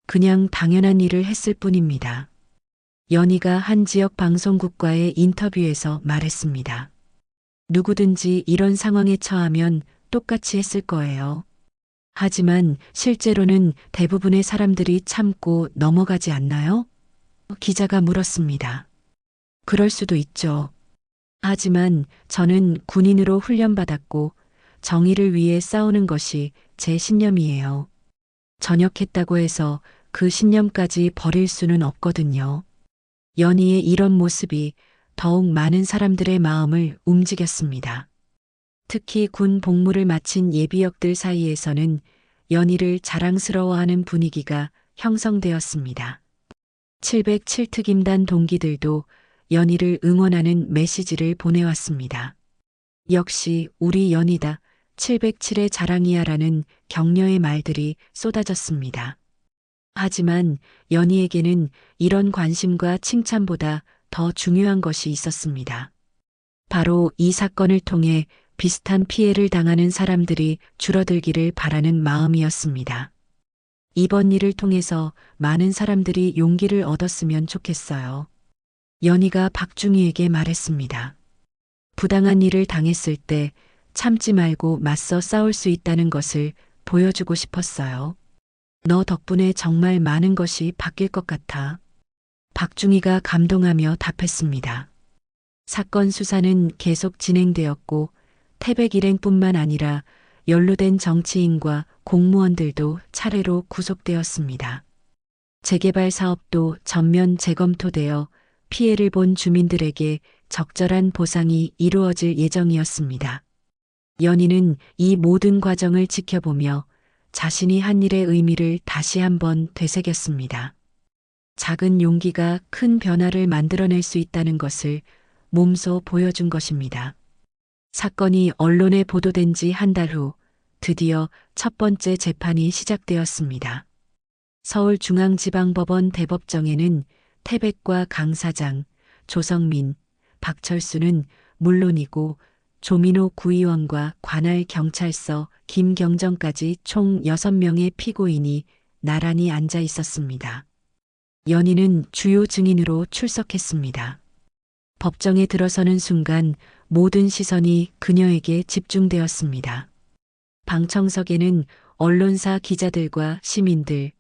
그냥 당연한 일을 했을 뿐입니다. 연희가 한 지역 방송국과의 인터뷰에서 말했습니다. 누구든지 이런 상황에 처하면 똑같이 했을 거예요. 하지만 실제로는 대부분의 사람들이 참고 넘어가지 않나요? 기자가 물었습니다. 그럴 수도 있죠. 하지만 저는 군인으로 훈련받았고 정의를 위해 싸우는 것이 제 신념이에요. 전역했다고 해서 그 신념까지 버릴 수는 없거든요. 연희의 이런 모습이 더욱 많은 사람들의 마음을 움직였습니다. 특히 군 복무를 마친 예비역들 사이에서는 연희를 자랑스러워하는 분위기가 형성되었습니다. 707특임단 동기들도 연희를 응원하는 메시지를 보내왔습니다. 역시 우리 연희다. 707의 자랑이야라는 격려의 말들이 쏟아졌습니다. 하지만 연희에게는 이런 관심과 칭찬보다 더 중요한 것이 있었습니다. 바로 이 사건을 통해 비슷한 피해를 당하는 사람들이 줄어들기를 바라는 마음이었습니다. 이번 일을 통해서 많은 사람들이 용기를 얻었으면 좋겠어요. 연희가 박중희에게 말했습니다. 부당한 일을 당했을 때 참지 말고 맞서 싸울 수 있다는 것을 보여주고 싶었어요. 너 덕분에 정말 많은 것이 바뀔 것 같아. 박중희가 감동하며 답했습니다. 사건 수사는 계속 진행되었고 태백 일행뿐만 아니라 연루된 정치인과 공무원들도 차례로 구속되었습니다. 재개발 사업도 전면 재검토되어 피해를 본 주민들에게 적절한 보상이 이루어질 예정이었습니다. 연희는 이 모든 과정을 지켜보며 자신이 한 일의 의미를 다시 한번 되새겼습니다. 작은 용기가 큰 변화를 만들어낼 수 있다는 것을 몸소 보여준 것입니다. 사건이 언론에 보도된 지 한 달 후 드디어 첫 번째 재판이 시작되었습니다. 서울중앙지방법원 대법정에는 태백과 강 사장, 조성민, 박철수는 물론이고 조민호 구의원과 관할 경찰서 김경정까지 총 6명의 피고인이 나란히 앉아 있었습니다. 연희는 주요 증인으로 출석했습니다. 법정에 들어서는 순간 모든 시선이 그녀에게 집중되었습니다. 방청석에는 언론사 기자들과 시민들,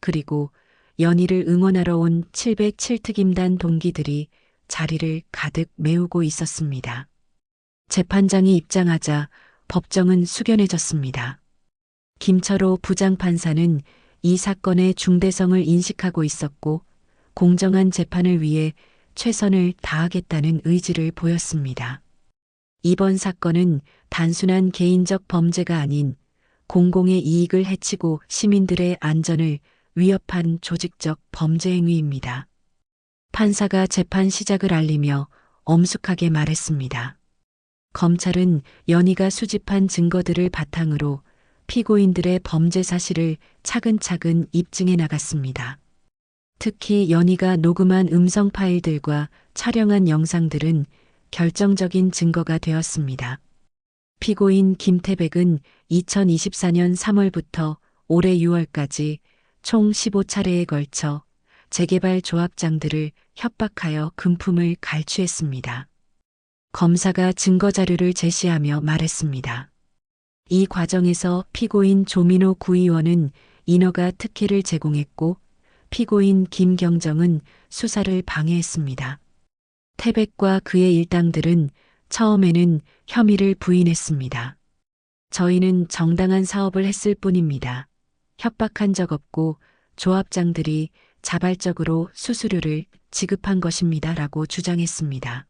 그리고 연희를 응원하러 온 707특임단 동기들이 자리를 가득 메우고 있었습니다. 재판장이 입장하자 법정은 숙연해졌습니다. 김철호 부장판사는 이 사건의 중대성을 인식하고 있었고 공정한 재판을 위해 최선을 다하겠다는 의지를 보였습니다. 이번 사건은 단순한 개인적 범죄가 아닌 공공의 이익을 해치고 시민들의 안전을 위협한 조직적 범죄 행위입니다. 판사가 재판 시작을 알리며 엄숙하게 말했습니다. 검찰은 연희가 수집한 증거들을 바탕으로 피고인들의 범죄 사실을 차근차근 입증해 나갔습니다. 특히 연희가 녹음한 음성 파일들과 촬영한 영상들은 결정적인 증거가 되었습니다. 피고인 김태백은 2024년 3월부터 올해 6월까지 총 15차례에 걸쳐 재개발 조합장들을 협박하여 금품을 갈취했습니다. 검사가 증거자료를 제시하며 말했습니다. 이 과정에서 피고인 조민호 구의원은 인허가 특혜를 제공했고 피고인 김경정은 수사를 방해했습니다. 태백과 그의 일당들은 처음에는 혐의를 부인했습니다. 저희는 정당한 사업을 했을 뿐입니다. 협박한 적 없고 조합장들이 자발적으로 수수료를 지급한 것입니다. 라고 주장했습니다.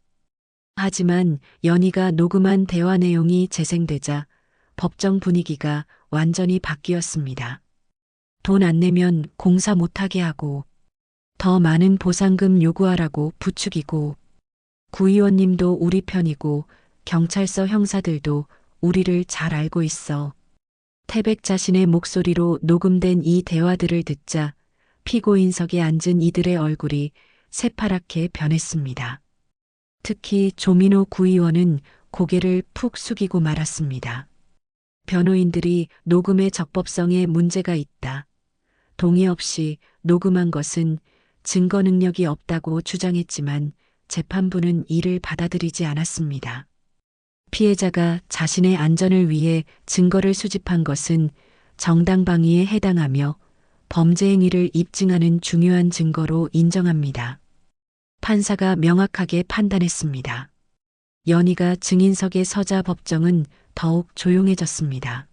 하지만 연희가 녹음한 대화 내용이 재생되자 법정 분위기가 완전히 바뀌었습니다. 돈 안 내면 공사 못하게 하고 더 많은 보상금 요구하라고 부추기고 구의원님도 우리 편이고 경찰서 형사들도 우리를 잘 알고 있어. 태백 자신의 목소리로 녹음된 이 대화들을 듣자 피고인석에 앉은 이들의 얼굴이 새파랗게 변했습니다. 특히 조민호 구의원은 고개를 푹 숙이고 말았습니다. 변호인들이 녹음의 적법성에 문제가 있다. 동의 없이 녹음한 것은 증거 능력이 없다고 주장했지만 재판부는 이를 받아들이지 않았습니다. 피해자가 자신의 안전을 위해 증거를 수집한 것은 정당방위에 해당하며 범죄 행위를 입증하는 중요한 증거로 인정합니다. 판사가 명확하게 판단했습니다. 연희가 증인석에 서자 법정은 더욱 조용해졌습니다.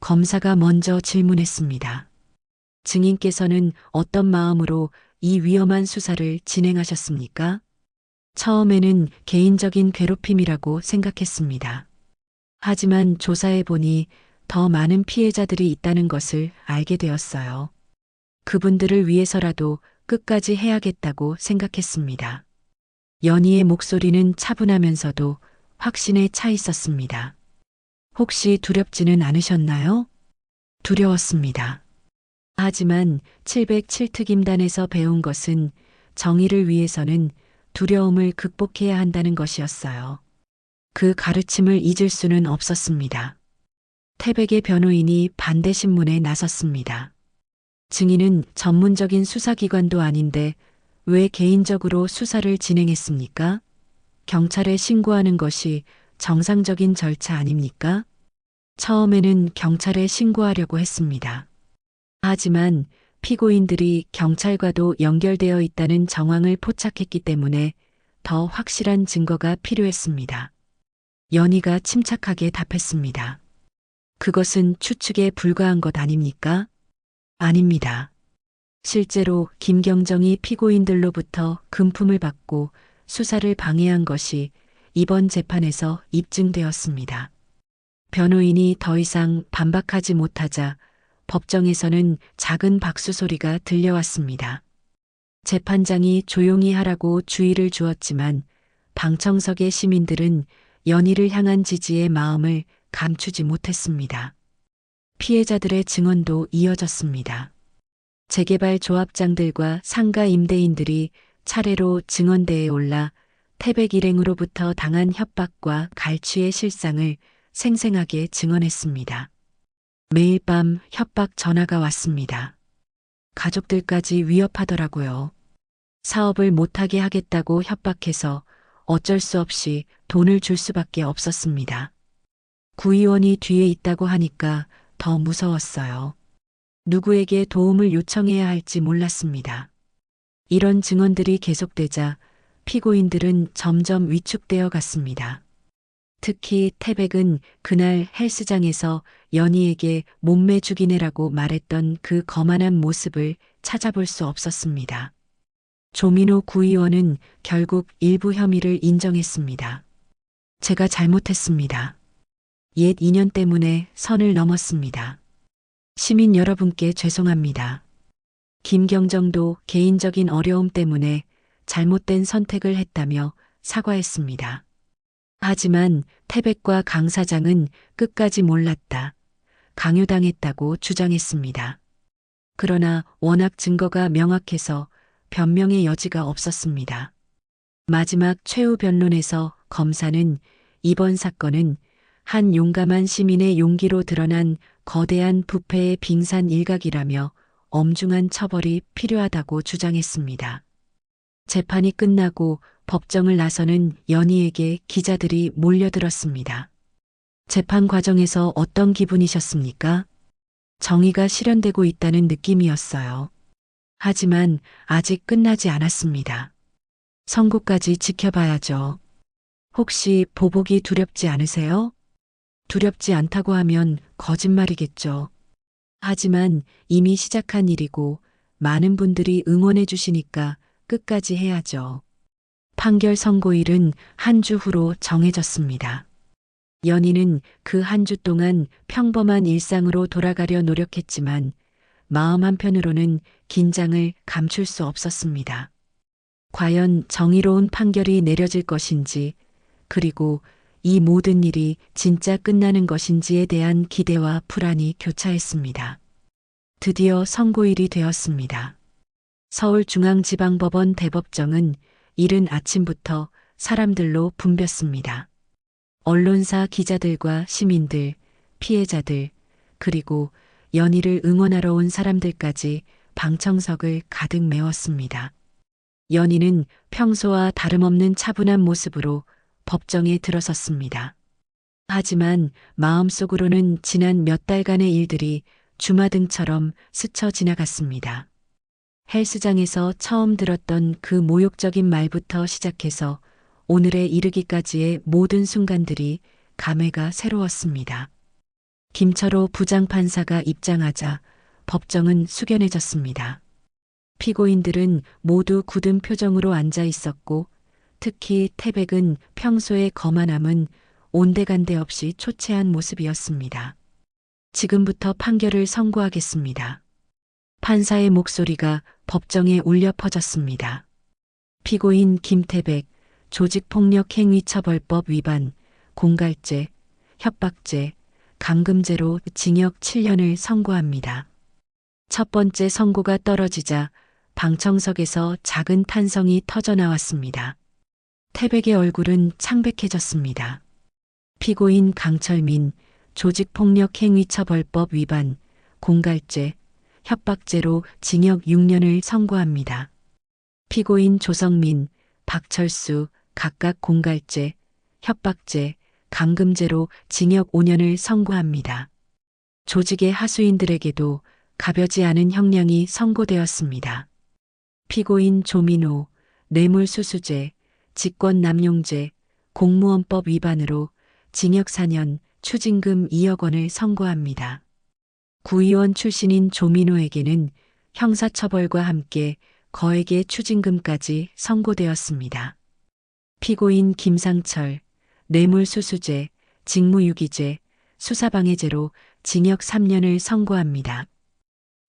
검사가 먼저 질문했습니다. 증인께서는 어떤 마음으로 이 위험한 수사를 진행하셨습니까? 처음에는 개인적인 괴롭힘이라고 생각했습니다. 하지만 조사해보니 더 많은 피해자들이 있다는 것을 알게 되었어요. 그분들을 위해서라도 끝까지 해야겠다고 생각했습니다. 연희의 목소리는 차분하면서도 확신에 차 있었습니다. 혹시 두렵지는 않으셨나요? 두려웠습니다. 하지만 707특임단에서 배운 것은 정의를 위해서는 두려움을 극복해야 한다는 것이었어요. 그 가르침을 잊을 수는 없었습니다. 태백의 변호인이 반대 신문에 나섰습니다. 증인은 전문적인 수사기관도 아닌데 왜 개인적으로 수사를 진행했습니까? 경찰에 신고하는 것이 정상적인 절차 아닙니까? 처음에는 경찰에 신고하려고 했습니다. 하지만 피고인들이 경찰과도 연결되어 있다는 정황을 포착했기 때문에 더 확실한 증거가 필요했습니다. 연희가 침착하게 답했습니다. 그것은 추측에 불과한 것 아닙니까? 아닙니다. 실제로 김경정이 피고인들로부터 금품을 받고 수사를 방해한 것이 이번 재판에서 입증되었습니다. 변호인이 더 이상 반박하지 못하자 법정에서는 작은 박수 소리가 들려왔습니다. 재판장이 조용히 하라고 주의를 주었지만 방청석의 시민들은 연희를 향한 지지의 마음을 감추지 못했습니다. 피해자들의 증언도 이어졌습니다. 재개발 조합장들과 상가 임대인들이 차례로 증언대에 올라 태백 일행으로부터 당한 협박과 갈취의 실상을 생생하게 증언했습니다. 매일 밤 협박 전화가 왔습니다. 가족들까지 위협하더라고요. 사업을 못하게 하겠다고 협박해서 어쩔 수 없이 돈을 줄 수밖에 없었습니다. 구의원이 뒤에 있다고 하니까 더 무서웠어요. 누구에게 도움을 요청해야 할지 몰랐습니다. 이런 증언들이 계속되자 피고인들은 점점 위축되어 갔습니다. 특히 태백은 그날 헬스장에서 연희에게 몸매 죽이네라고 말했던 그 거만한 모습을 찾아볼 수 없었습니다. 조민호 구의원은 결국 일부 혐의를 인정했습니다. 제가 잘못했습니다. 옛 인연 때문에 선을 넘었습니다. 시민 여러분께 죄송합니다. 김경정도 개인적인 어려움 때문에 잘못된 선택을 했다며 사과했습니다. 하지만 태백과 강 사장은 끝까지 몰랐다. 강요당했다고 주장했습니다. 그러나 워낙 증거가 명확해서 변명의 여지가 없었습니다. 마지막 최후 변론에서 검사는 이번 사건은 한 용감한 시민의 용기로 드러난 거대한 부패의 빙산 일각이라며 엄중한 처벌이 필요하다고 주장했습니다. 재판이 끝나고 법정을 나서는 연희에게 기자들이 몰려들었습니다. 재판 과정에서 어떤 기분이셨습니까? 정의가 실현되고 있다는 느낌이었어요. 하지만 아직 끝나지 않았습니다. 선고까지 지켜봐야죠. 혹시 보복이 두렵지 않으세요? 두렵지 않다고 하면 거짓말이겠죠. 하지만 이미 시작한 일이고 많은 분들이 응원해 주시니까 끝까지 해야죠. 판결 선고일은 한 주 후로 정해졌습니다. 연희는 그 한 주 동안 평범한 일상으로 돌아가려 노력했지만 마음 한편으로는 긴장을 감출 수 없었습니다. 과연 정의로운 판결이 내려질 것인지, 그리고 이 모든 일이 진짜 끝나는 것인지에 대한 기대와 불안이 교차했습니다. 드디어 선고일이 되었습니다. 서울중앙지방법원 대법정은 이른 아침부터 사람들로 붐볐습니다. 언론사 기자들과 시민들, 피해자들, 그리고 연희를 응원하러 온 사람들까지 방청석을 가득 메웠습니다. 연희는 평소와 다름없는 차분한 모습으로 법정에 들어섰습니다. 하지만 마음속으로는 지난 몇 달간의 일들이 주마등처럼 스쳐 지나갔습니다. 헬스장에서 처음 들었던 그 모욕적인 말부터 시작해서 오늘에 이르기까지의 모든 순간들이 감회가 새로웠습니다. 김철호 부장판사가 입장하자 법정은 숙연해졌습니다. 피고인들은 모두 굳은 표정으로 앉아 있었고 특히 태백은 평소의 거만함은 온데간데 없이 초췌한 모습이었습니다. 지금부터 판결을 선고하겠습니다. 판사의 목소리가 법정에 울려 퍼졌습니다. 피고인 김태백, 조직폭력행위처벌법 위반, 공갈죄, 협박죄, 감금죄로 징역 7년을 선고합니다. 첫 번째 선고가 떨어지자 방청석에서 작은 탄성이 터져 나왔습니다. 태백의 얼굴은 창백해졌습니다. 피고인 강철민, 조직폭력행위처벌법 위반, 공갈죄, 협박죄로 징역 6년을 선고합니다. 피고인 조성민, 박철수 각각 공갈죄, 협박죄, 감금죄로 징역 5년을 선고합니다. 조직의 하수인들에게도 가벼지 않은 형량이 선고되었습니다. 피고인 조민호, 뇌물수수죄, 직권남용죄, 공무원법 위반으로 징역 4년, 추징금 2억 원을 선고합니다. 구의원 출신인 조민호에게는 형사처벌과 함께 거액의 추징금까지 선고되었습니다. 피고인 김상철, 뇌물수수죄, 직무유기죄, 수사방해죄로 징역 3년을 선고합니다.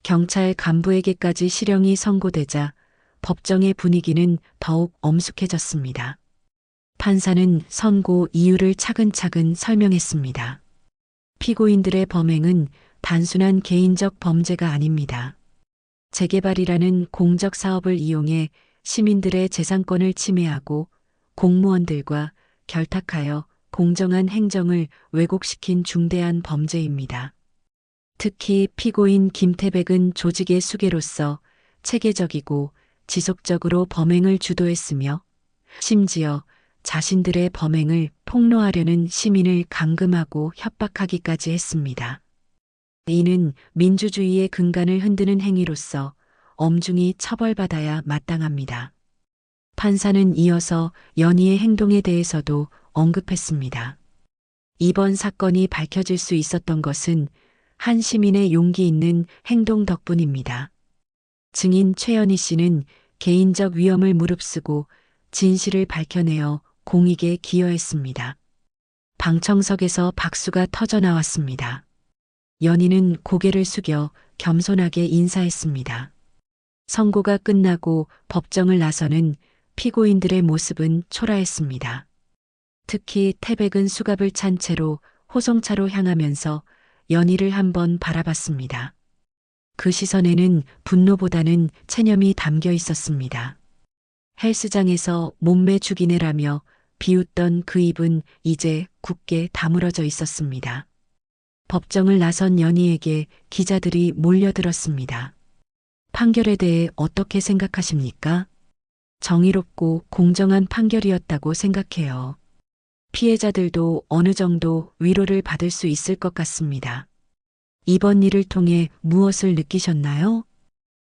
경찰 간부에게까지 실형이 선고되자 법정의 분위기는 더욱 엄숙해졌습니다. 판사는 선고 이유를 차근차근 설명했습니다. 피고인들의 범행은 단순한 개인적 범죄가 아닙니다. 재개발이라는 공적 사업을 이용해 시민들의 재산권을 침해하고 공무원들과 결탁하여 공정한 행정을 왜곡시킨 중대한 범죄입니다. 특히 피고인 김태백은 조직의 수괴로서 체계적이고 지속적으로 범행을 주도했으며 심지어 자신들의 범행을 폭로하려는 시민을 감금하고 협박하기까지 했습니다. 이는 민주주의의 근간을 흔드는 행위로서 엄중히 처벌받아야 마땅합니다. 판사는 이어서 연희의 행동에 대해서도 언급했습니다. 이번 사건이 밝혀질 수 있었던 것은 한 시민의 용기 있는 행동 덕분입니다. 증인 최연희 씨는 개인적 위험을 무릅쓰고 진실을 밝혀내어 공익에 기여했습니다. 방청석에서 박수가 터져 나왔습니다. 연희는 고개를 숙여 겸손하게 인사했습니다. 선고가 끝나고 법정을 나서는 피고인들의 모습은 초라했습니다. 특히 태백은 수갑을 찬 채로 호송차로 향하면서 연희를 한번 바라봤습니다. 그 시선에는 분노보다는 체념이 담겨 있었습니다. 헬스장에서 몸매 죽이네라며 비웃던 그 입은 이제 굳게 다물어져 있었습니다. 법정을 나선 연희에게 기자들이 몰려들었습니다. 판결에 대해 어떻게 생각하십니까? 정의롭고 공정한 판결이었다고 생각해요. 피해자들도 어느 정도 위로를 받을 수 있을 것 같습니다. 이번 일을 통해 무엇을 느끼셨나요?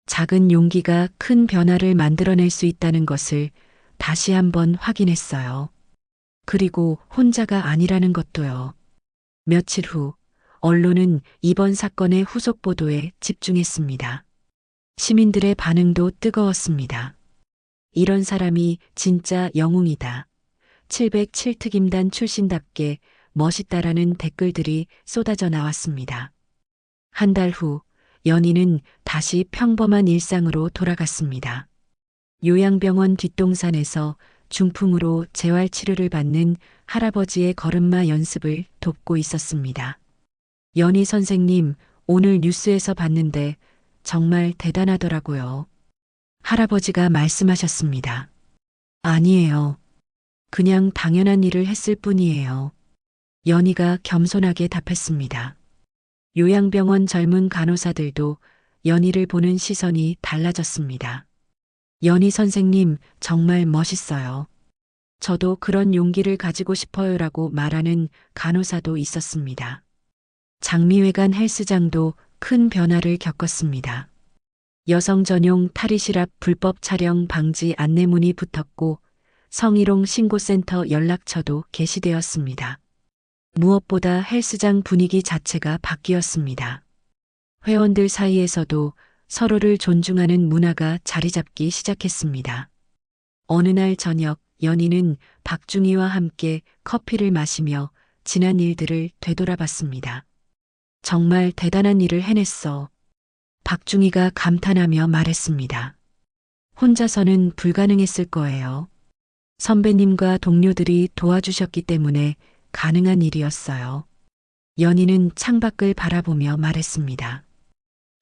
작은 용기가 큰 변화를 만들어낼 수 있다는 것을 다시 한번 확인했어요. 그리고 혼자가 아니라는 것도요. 며칠 후 언론은 이번 사건의 후속 보도에 집중했습니다. 시민들의 반응도 뜨거웠습니다. 이런 사람이 진짜 영웅이다. 707특임단 출신답게 멋있다라는 댓글들이 쏟아져 나왔습니다. 한 달 후 연희는 다시 평범한 일상으로 돌아갔습니다. 요양병원 뒷동산에서 중풍으로 재활치료를 받는 할아버지의 걸음마 연습을 돕고 있었습니다. 연희 선생님, 오늘 뉴스에서 봤는데 정말 대단하더라고요. 할아버지가 말씀하셨습니다. 아니에요. 그냥 당연한 일을 했을 뿐이에요. 연희가 겸손하게 답했습니다. 요양병원 젊은 간호사들도 연희를 보는 시선이 달라졌습니다. 연희 선생님 정말 멋있어요. 저도 그런 용기를 가지고 싶어요라고 말하는 간호사도 있었습니다. 장미회관 헬스장도 큰 변화를 겪었습니다. 여성 전용 탈의실 앞 불법 촬영 방지 안내문이 붙었고 성희롱 신고센터 연락처도 게시되었습니다. 무엇보다 헬스장 분위기 자체가 바뀌었습니다. 회원들 사이에서도 서로를 존중하는 문화가 자리 잡기 시작했습니다. 어느 날 저녁 연희는 박중희와 함께 커피를 마시며 지난 일들을 되돌아봤습니다. 정말 대단한 일을 해냈어. 박중희가 감탄하며 말했습니다. 혼자서는 불가능했을 거예요. 선배님과 동료들이 도와주셨기 때문에 가능한 일이었어요. 연희는 창밖을 바라보며 말했습니다.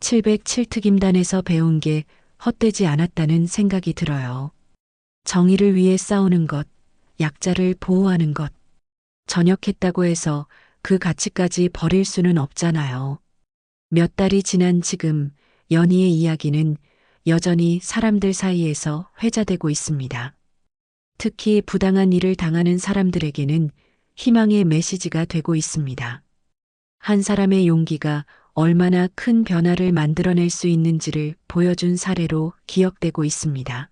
707특임단에서 배운 게 헛되지 않았다는 생각이 들어요. 정의를 위해 싸우는 것, 약자를 보호하는 것. 전역했다고 해서 그 가치까지 버릴 수는 없잖아요. 몇 달이 지난 지금 연희의 이야기는 여전히 사람들 사이에서 회자되고 있습니다. 특히 부당한 일을 당하는 사람들에게는 희망의 메시지가 되고 있습니다. 한 사람의 용기가 얼마나 큰 변화를 만들어낼 수 있는지를 보여준 사례로 기억되고 있습니다.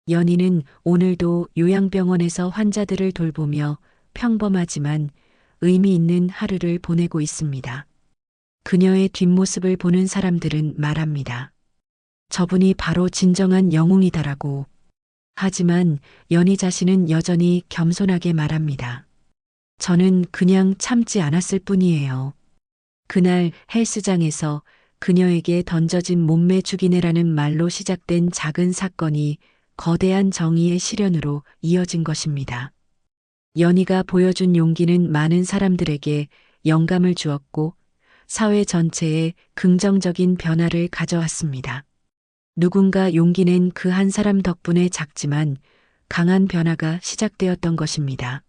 연희는 오늘도 요양병원에서 환자들을 돌보며 평범하지만 의미 있는 하루를 보내고 있습니다. 그녀의 뒷모습을 보는 사람들은 말합니다. 저분이 바로 진정한 영웅이다라고. 하지만 연희 자신은 여전히 겸손하게 말합니다. 저는 그냥 참지 않았을 뿐이에요. 그날 헬스장에서 그녀에게 던져진 몸매 죽이네라는 말로 시작된 작은 사건이 거대한 정의의 실현으로 이어진 것입니다. 연희가 보여준 용기는 많은 사람들에게 영감을 주었고 사회 전체에 긍정적인 변화를 가져왔습니다. 누군가 용기 낸 그 한 사람 덕분에 작지만 강한 변화가 시작되었던 것입니다.